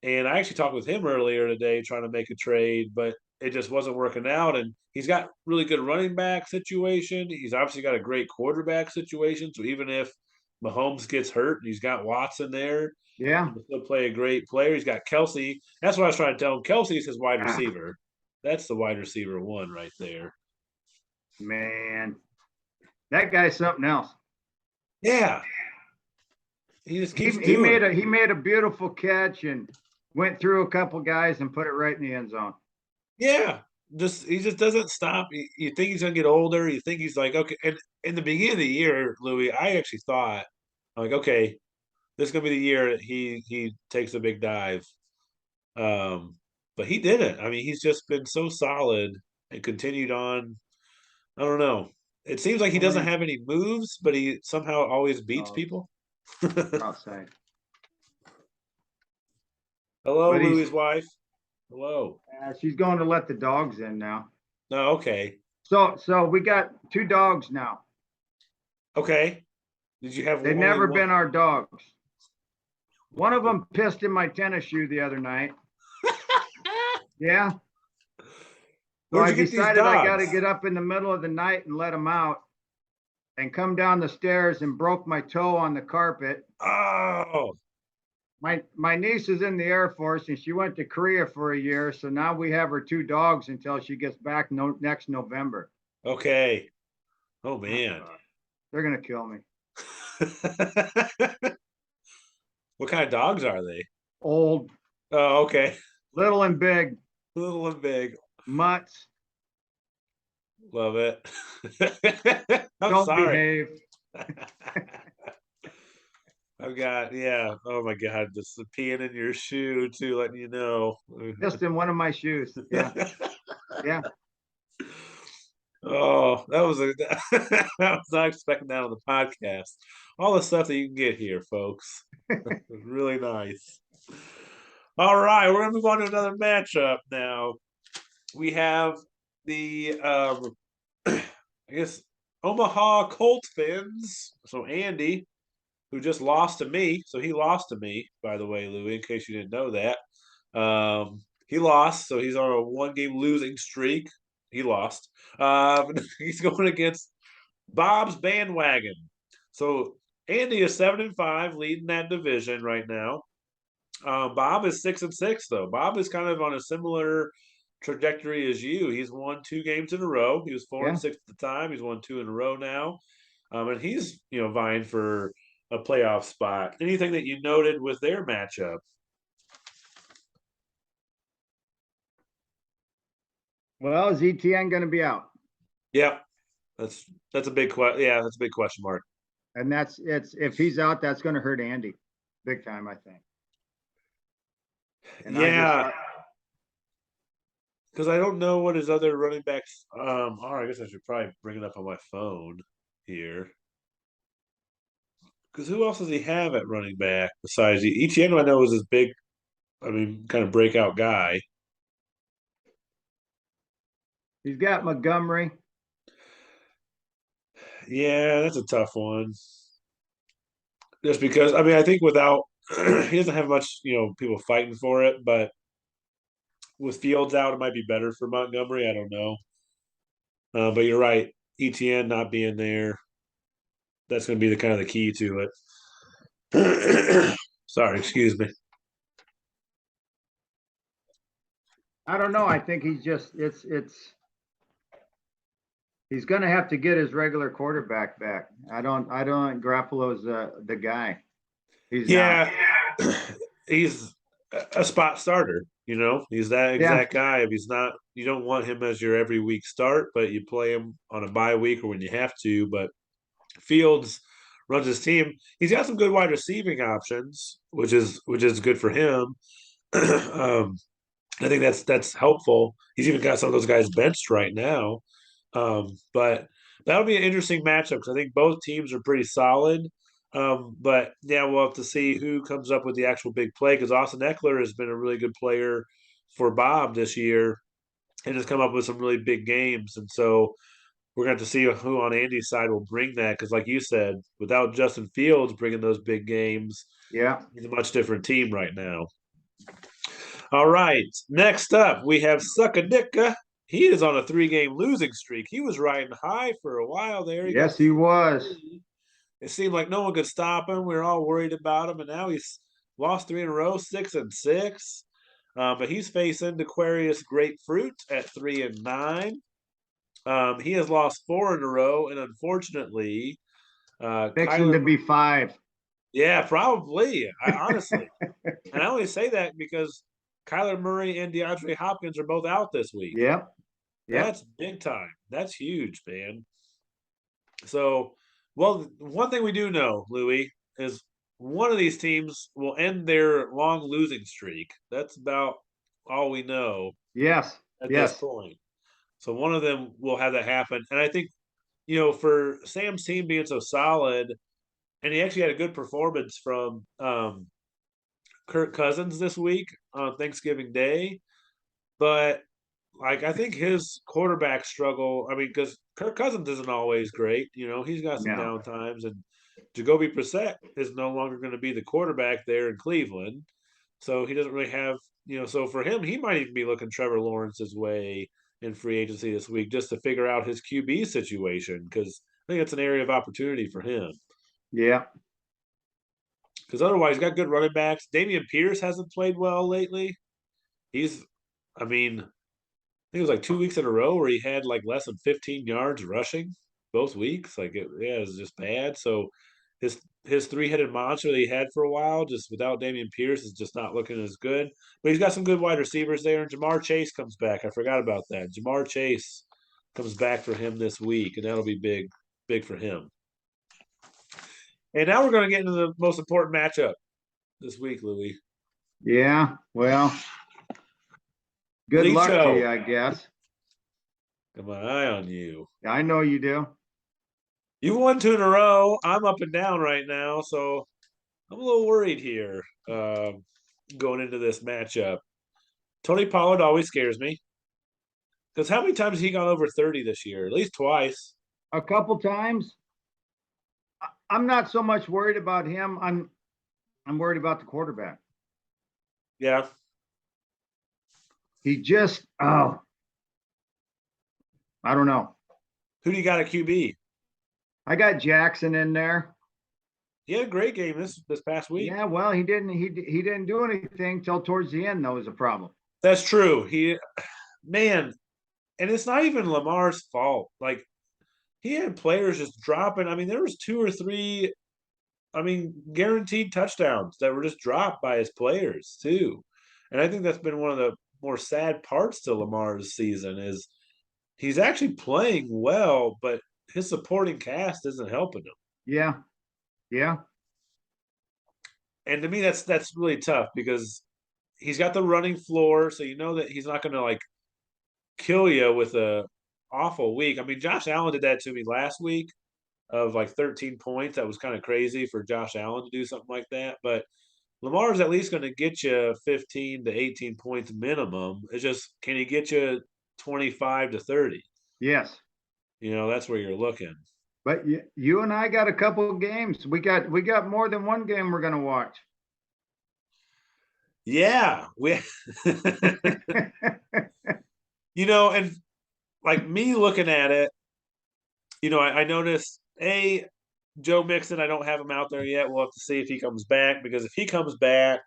and I actually talked with him earlier today trying to make a trade, but it just wasn't working out. And he's got really good running back situation. He's obviously got a great quarterback situation. So even if Mahomes gets hurt and he's got Watson there, he Yeah. can still play a great player. He's got Kelsey. That's what I was trying to tell him. Kelsey's his wide Ah, receiver. That's the wide receiver one right there. man, that guy's something else. Yeah, he just He keeps he doing made it. a beautiful catch and went through a couple guys and put it right in the end zone. Yeah, just he just doesn't stop. You think he's gonna get older. You think he's like okay. And in the beginning of the year, Louis, I actually thought like okay, this is gonna be the year that he takes a big dive. Um, but he didn't. I mean, he's just been so solid and continued on. I don't know. It seems like he Well, doesn't have any moves, but he somehow always beats oh, people. outside. Hello, But he's Louis's wife. Hello. she's going to let the dogs in now. No, okay. So we got 2 dogs now. Okay. Did you have They've only never one? been our dogs. One of them pissed in my tennis shoe the other night. Yeah. So Where'd I you get these decided I got to dogs? get up in the middle of the night and let them out and come down the stairs and broke my toe on the carpet. Oh, My niece is in the Air Force and she went to Korea for a year. So now we have her 2 dogs until she gets back next November. okay. Oh Oh, man. God. They're going to kill me. What kind of dogs are they? Old, Oh, okay. little and big, Little and big. mutts, Love it. I'm don't sorry. behave. I've got yeah. Oh my God, just the peeing in your shoe too, letting you know. Just in one of my shoes. Yeah. Yeah. Oh, that was a I was not expecting that on the podcast. All the stuff that you can get here, folks. It's really nice. All right, we're gonna move on to another matchup now. We have the I guess Omaha Colt fans. So Andy, who just lost to me. So he lost to me, by the way, Louis, in case you didn't know that. He lost, so he's on a 1 game losing streak. He lost. He's going against Bob's bandwagon. So Andy is 7-5, leading that division right now. Bob is 6-6 though. Bob is kind of on a similar trajectory as you. He's won 2 games in a row. He was four and Yeah. six at the time. He's won 2 in a row now, and he's vying for a playoff spot. Anything that you noted with their matchup? Well, is ETN going to be out? Yeah, that's a big question. Yeah, that's a big question mark. And it's if he's out, that's going to hurt Andy big time, I think. And Yeah, because I don't know what his other running backs. All right, I guess I should probably bring it up on my phone here. Because who else does he have at running back besides Etienne? I know is his big, I mean, kind of breakout guy. he's got Montgomery. Yeah, that's a tough one. Just because, I mean, I think without he doesn't have much, people fighting for it. But with Fields out, it might be better for Montgomery. I don't know. But you're right, ETN not being there, that's going to be the kind of the key to it. Sorry, excuse me. I don't know. I think he's just he's going to have to get his regular quarterback back. I don't Garoppolo's the guy. He's not. Yeah, he's a spot starter. He's that Yeah. exact guy. If he's not, you don't want him as your every week start, but you play him on a bye week or when you have to. But Fields runs his team. He's got some good wide receiving options, which is good for him. I think that's helpful. He's even got some of those guys benched right now. But that'll be an interesting matchup because I think both teams are pretty solid. But yeah, we'll have to see who comes up with the actual big play because Austin Eckler has been a really good player for Bob this year and has come up with some really big games. And so we're going to have to see who on Andy's side will bring that because, like you said, without Justin Fields bringing those big games, Yeah. he's a much different team right now. All right. Next up, we have Suckanicka. He is on a 3 game losing streak. He was riding high for a while there. He got Yes, he was. 3. It seemed like no one could stop him. We were all worried about him, and now he's lost 3 in a row, 6-6. But he's facing Aquarius Grapefruit at 3-9. He has lost 4 in a row, and unfortunately, Fixing Kyler. to be 5. Yeah, probably. I honestly, and I only say that because Kyler Murray and DeAndre Hopkins are both out this week. Yep. Yep. That's big time. That's huge, man. So, well, one thing we do know, Louis, is one of these teams will end their long losing streak. That's about all we know Yes. at this Yes. point. So one of them will have that happen. And I think, for Sam's team being so solid, and he actually had a good performance from Kirk Cousins this week on Thanksgiving Day. But like I think his quarterback struggle. I mean, because Kirk Cousins isn't always great. He's got some No. down times, and Jacoby Brissett is no longer going to be the quarterback there in Cleveland, so he doesn't really have. So for him, he might even be looking Trevor Lawrence's way in free agency this week just to figure out his QB situation because I think it's an area of opportunity for him. Yeah. Because otherwise, he's got good running backs. Dameon Pierce hasn't played well lately. I mean, I think it was like 2 weeks in a row where he had like less than 15 yards rushing both weeks. It was just bad. So his three-headed monster that he had for a while, just without Dameon Pierce, is just not looking as good. But he's got some good wide receivers there, and Jamar Chase comes back. I forgot about that. Jamar Chase comes back for him this week, and that'll be big, big for him. And now we're going to get into the most important matchup this week, Louis. Yeah. Well, good League luck to show. you, I guess. Got my eye on you. I know you do. You've won 2 in a row. I'm up and down right now, so I'm a little worried here going into this matchup. Tony Pollard always scares me because how many times has he gone over 30 this year? At least twice. A couple times. I'm not so much worried about him. I'm worried about the quarterback. Yeah. He just I don't know. Who do you got at QB? I got Jackson in there. He had a great game this past week. Yeah, well, he didn't do anything till towards the end. That was a problem. That's true. Man, and it's not even Lamar's fault. Like he had players just dropping. I mean, there was 2 or 3. I mean, guaranteed touchdowns that were just dropped by his players too. And I think that's been one of the more sad parts to Lamar's season is he's actually playing well, but his supporting cast isn't helping him. Yeah. Yeah. And to me, that's really tough because he's got the running floor, so you know that he's not going to like kill you with a awful week. I mean, Josh Allen did that to me last week of like 13 points. That was kind of crazy for Josh Allen to do something like that, but Lamar's at least going to get you 15 to 18 points minimum. It's just can he get you 25 to 30? Yes. That's where you're looking. But you and I got a couple of games. We got more than one game we're going to watch. Yeah, we and like me looking at it, I noticed Joe Mixon, I don't have him out there yet. We'll have to see if he comes back because if he comes back,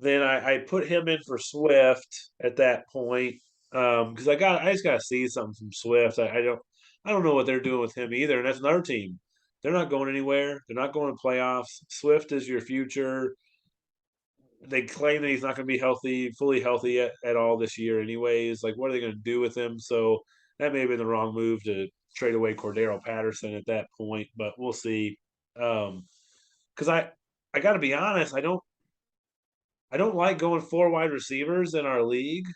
then I put him in for Swift at that point. Because I just gotta see something from Swift. I don't know what they're doing with him either. And that's another team. They're not going anywhere. They're not going to playoffs. Swift is your future. They claim that he's not going to be fully healthy at all this year, anyways. Like, what are they going to do with him? So that may have been the wrong move to trade away Cordero Patterson at that point, but we'll see. Because I got to be honest, I don't like going 4 wide receivers in our league.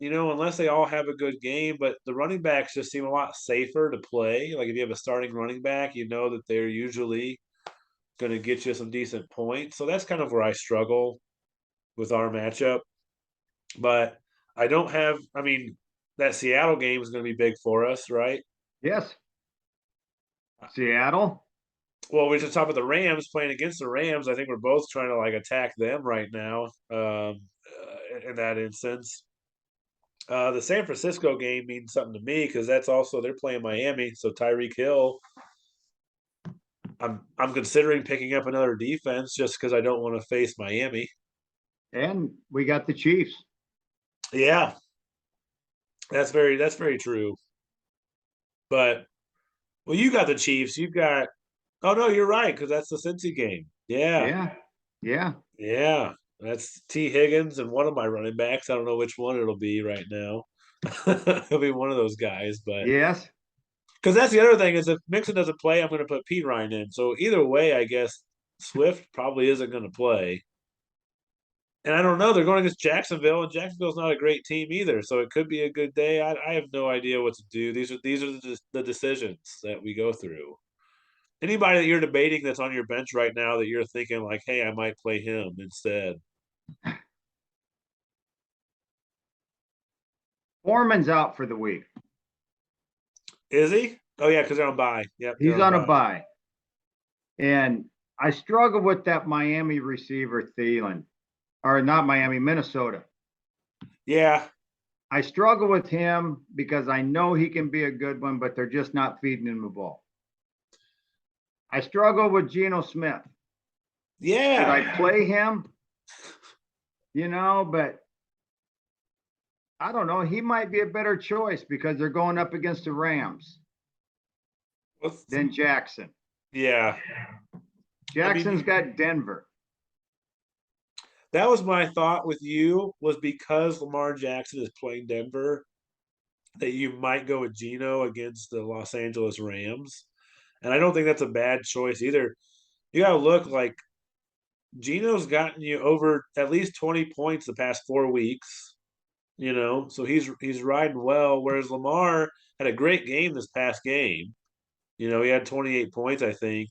Unless they all have a good game, but the running backs just seem a lot safer to play. Like if you have a starting running back, you know that they're usually going to get you some decent points. So that's kind of where I struggle with our matchup. But I mean, that Seattle game is going to be big for us, right? Yes. Seattle. Well, we just talk about the Rams playing against the Rams. I think we're both trying to like attack them right now in that instance. The San Francisco game means something to me because that's also they're playing Miami. So Tyreek Hill, I'm considering picking up another defense just because I don't want to face Miami. And we got the Chiefs. Yeah, that's very true. But well, you got the Chiefs. You've got. Oh no, you're right because that's the Cincy game. Yeah. Yeah. Yeah. Yeah. That's T. Higgins and one of my running backs. I don't know which one it'll be right now. It'll be one of those guys, but Yes. because that's the other thing is if Mixon doesn't play, I'm going to put Pete Ryan in. So either way, I guess Swift probably isn't going to play. And I don't know. They're going against Jacksonville, and Jacksonville's not a great team either. So it could be a good day. I have no idea what to do. These are the decisions that we go through. Anybody that you're debating that's on your bench right now that you're thinking like, hey, I might play him instead. Foreman's out for the week. Is he? Oh yeah, because they're on bye. Yep, He's on a bye. And I struggle with that Miami receiver, Thielen, or not Miami, Minnesota. Yeah. I struggle with him because I know he can be a good one, but they're just not feeding him the ball. I struggle with Geno Smith. Yeah. Should I play him? But I don't know. He might be a better choice because they're going up against the Rams than Jackson. Yeah. Jackson's got Denver. That was my thought with you was because Lamar Jackson is playing Denver that you might go with Geno against the Los Angeles Rams. And I don't think that's a bad choice either. You got to look like Geno's gotten you over at least 20 points the past 4 weeks, so he's riding well. Whereas Lamar had a great game this past game. He had 28 points, I think,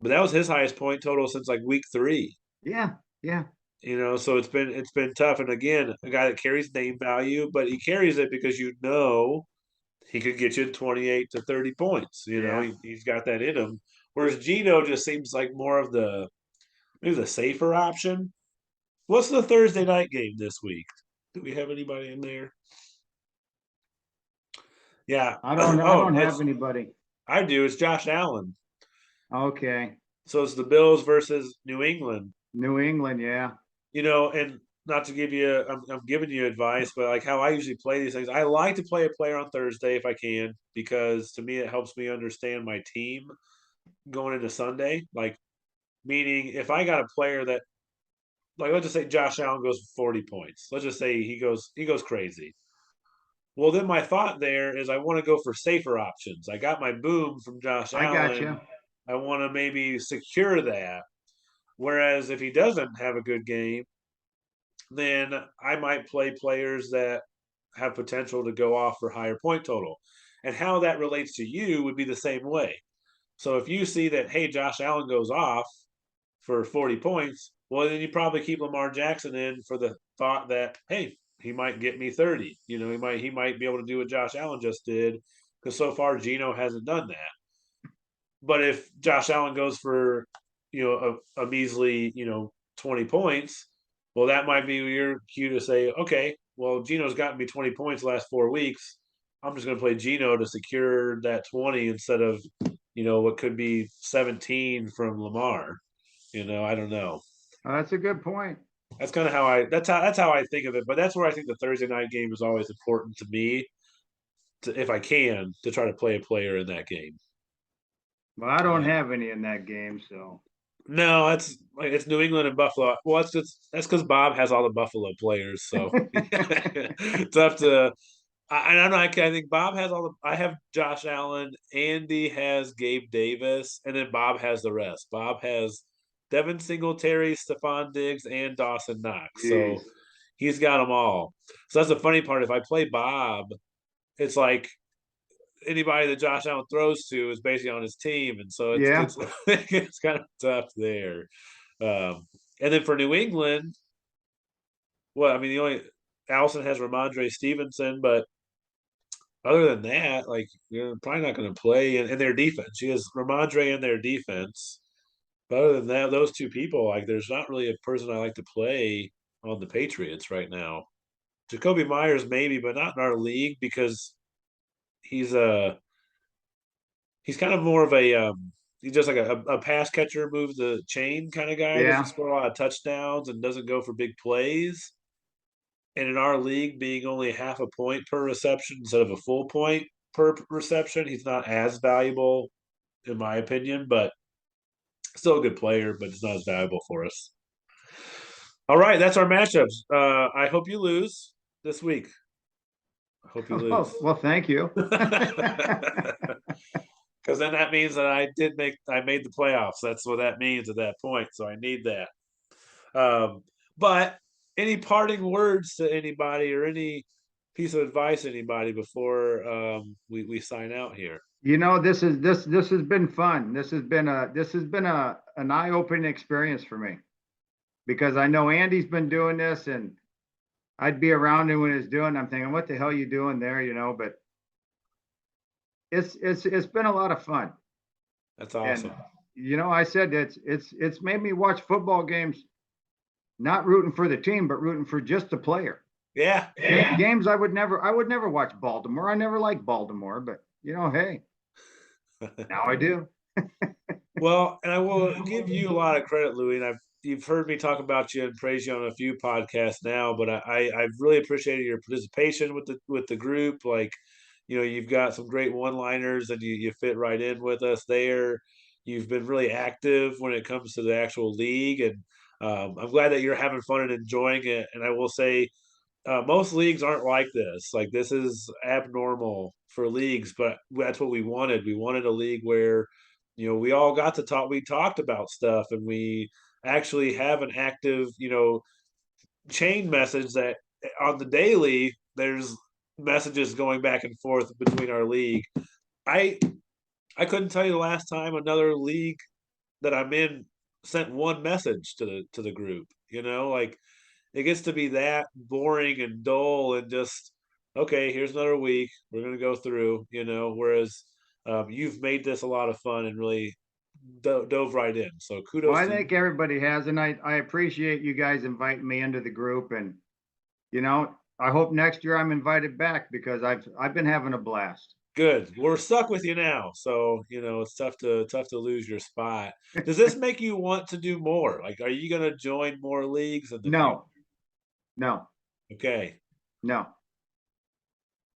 but that was his highest point total since like week 3. Yeah, yeah. So it's been tough. And again, a guy that carries name value, but he carries it because he could get you 28 to 30 points. He's got that in him. Whereas Geno just seems like more of maybe the safer option. What's the Thursday night game this week? Do we have anybody in there? Yeah. I don't have anybody. I do. It's Josh Allen. Okay. So it's the Bills versus New England. New England, yeah. And not to give you, I'm giving you advice, but like how I usually play these things, I like to play a player on Thursday if I can, because to me it helps me understand my team going into Sunday. Like, meaning if I got a player that, like, let's just say Josh Allen goes for 40 points. Let's just say he goes crazy. Well, then my thought there is I want to go for safer options. I got my boom from Josh I got Allen. you. I want to maybe secure that. Whereas if he doesn't have a good game, then I might play players that have potential to go off for higher point total. And how that relates to you would be the same way. So if you see that, hey, Josh Allen goes off for 40 points, well, then you probably keep Lamar Jackson in for the thought that, hey, he might get me 30. He might be able to do what Josh Allen just did, because so far Geno hasn't done that. But if Josh Allen goes for, a measly, 20 points, well, that might be your cue to say, okay, well, Geno's gotten me 20 points the last 4 weeks. I'm just going to play Geno to secure that 20 instead of, what could be 17 from Lamar. I don't know. Oh, that's a good point. That's kind of how I think of it. But that's where I think the Thursday night game is always important to me, if I can, to try to play a player in that game. Well, I don't have any in that game, so. No, it's New England and Buffalo. Well, that's because Bob has all the Buffalo players, so tough to. I don't know. I think Bob has all the. I have Josh Allen. Andy has Gabe Davis, and then Bob has the rest. Bob has Devin Singletary, Stephon Diggs, and Dawson Knox. Jeez. So he's got them all. So that's the funny part. If I play Bob, it's like anybody that Josh Allen throws to is basically on his team, and so it's kind of tough there. And then for New England, well, I mean, the only Allison has Ramondre Stevenson, but other than that, like, you're probably not going to play in their defense. She has Ramondre in their defense. But other than that, those two people, like, there's not really a person I like to play on the Patriots right now. Jacoby Myers, maybe, but not in our league because he's kind of more of he's just like a pass catcher, moves the chain kind of guy. Yeah. Doesn't score a lot of touchdowns and doesn't go for big plays. And in our league, being only half a point per reception instead of a full point per reception, he's not as valuable, in my opinion, but still a good player, but it's not as valuable for us. All right, that's our matchups. I hope you lose this week. I hope you lose. Well, thank you. Because then that means that I made the playoffs. That's what that means at that point. So I need that. But any parting words to anybody or any piece of advice to anybody before we sign out here? This has been fun. This has been an eye-opening experience for me because I know Andy's been doing this and I'd be around him when he's doing. I'm thinking, what the hell are you doing there? But it's been a lot of fun. That's awesome. And I said it's made me watch football games, not rooting for the team, but rooting for just the player. Yeah. Games I would never watch Baltimore. I never liked Baltimore, but hey, now I do. Well, and I will give you a lot of credit, Louis. And you've heard me talk about you and praise you on a few podcasts now, but I've really appreciated your participation with the group. Like, you've got some great one-liners and you fit right in with us there. You've been really active when it comes to the actual league, and I'm glad that you're having fun and enjoying it. And I will say, most leagues aren't like this. Like, this is abnormal for leagues, but that's what we wanted. We wanted a league where, we all got to talk. We talked about stuff, and we actually have an active, chain message that on the daily there's messages going back and forth between our league. I I couldn't tell you the last time another league that I'm in sent one message to the group. Like, it gets to be that boring and dull and just, okay, here's another week. We're gonna go through. Whereas you've made this a lot of fun and really dove right in. So Well, kudos I to you. think everybody has, and I appreciate you guys inviting me into the group, and I hope next year I'm invited back because I've been having a blast. Good. We're stuck with you now, so it's tough to lose your spot. Does this make you want to do more? Like, are you gonna join more leagues in the future? No, no, Okay. no,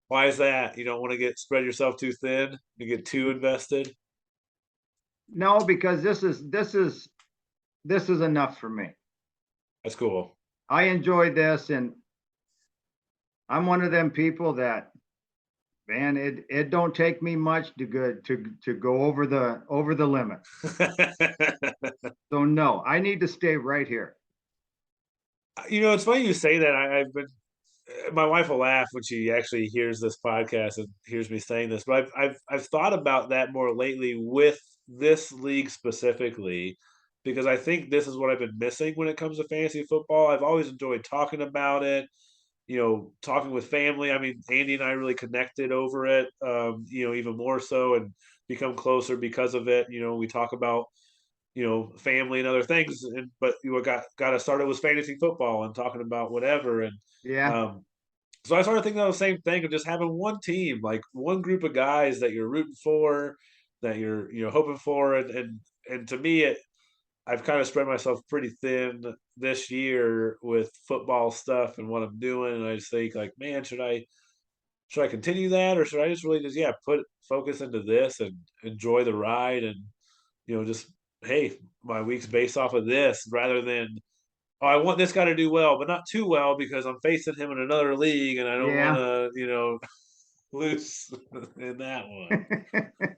Why is that? You don't want to spread yourself too thin, to get too invested? no, because this is enough for me. That's cool. I enjoy this, and I'm one of them people that, man, it don't take me much to go over the limit. So no, I need to stay right here. It's funny you say that. I've been my wife will laugh when she actually hears this podcast and hears me saying this, but I've thought about that more lately with this league specifically, because I think this is what I've been missing when it comes to fantasy football. I've always enjoyed talking about it, talking with family. I mean, Andy and I really connected over it, even more so, and become closer because of it. We talk about family and other things, but what got us started was fantasy football and talking about whatever. And Yeah, um, so I started thinking of the same thing of just having one team, like one group of guys that you're rooting for, that you're hoping for, and to me, I've kind of spread myself pretty thin this year with football stuff and what I'm doing, and I just think, like, man, should I continue that, or should I just really just put focus into this and enjoy the ride, and just, hey, my week's based off of this rather than, oh, I want this guy to do well, but not too well because I'm facing him in another league and I don't want yeah. to, lose in that one.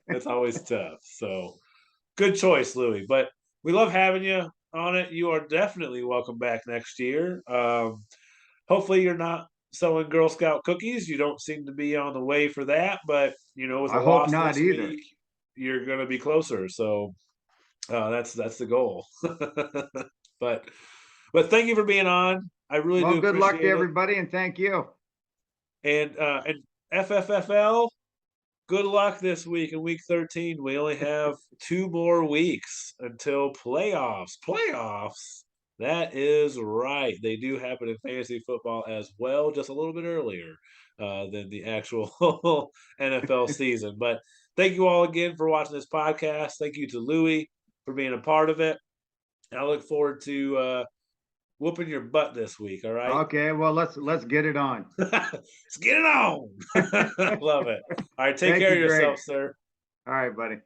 It's always tough. So good choice, Louis. But we love having you on it. You are definitely welcome back next year. Hopefully, you're not selling Girl Scout cookies. You don't seem to be on the way for that, but with a I hope loss not this either. week, you're going to be closer. So that's the goal. but thank you for being on. I really Well, do good luck to appreciate it. everybody, and thank you. And FFFL, good luck this week in week 13. We only have 2 more weeks until playoffs. Playoffs. That is right. They do happen in fantasy football as well, just a little bit earlier than the actual NFL season. But thank you all again for watching this podcast. Thank you to Louis for being a part of it. I look forward to whooping your butt this week. All right. Okay, well, let's get it on. Let's get it on. Love it. All right. Take Thank care you, of Greg. yourself, sir. All right, buddy.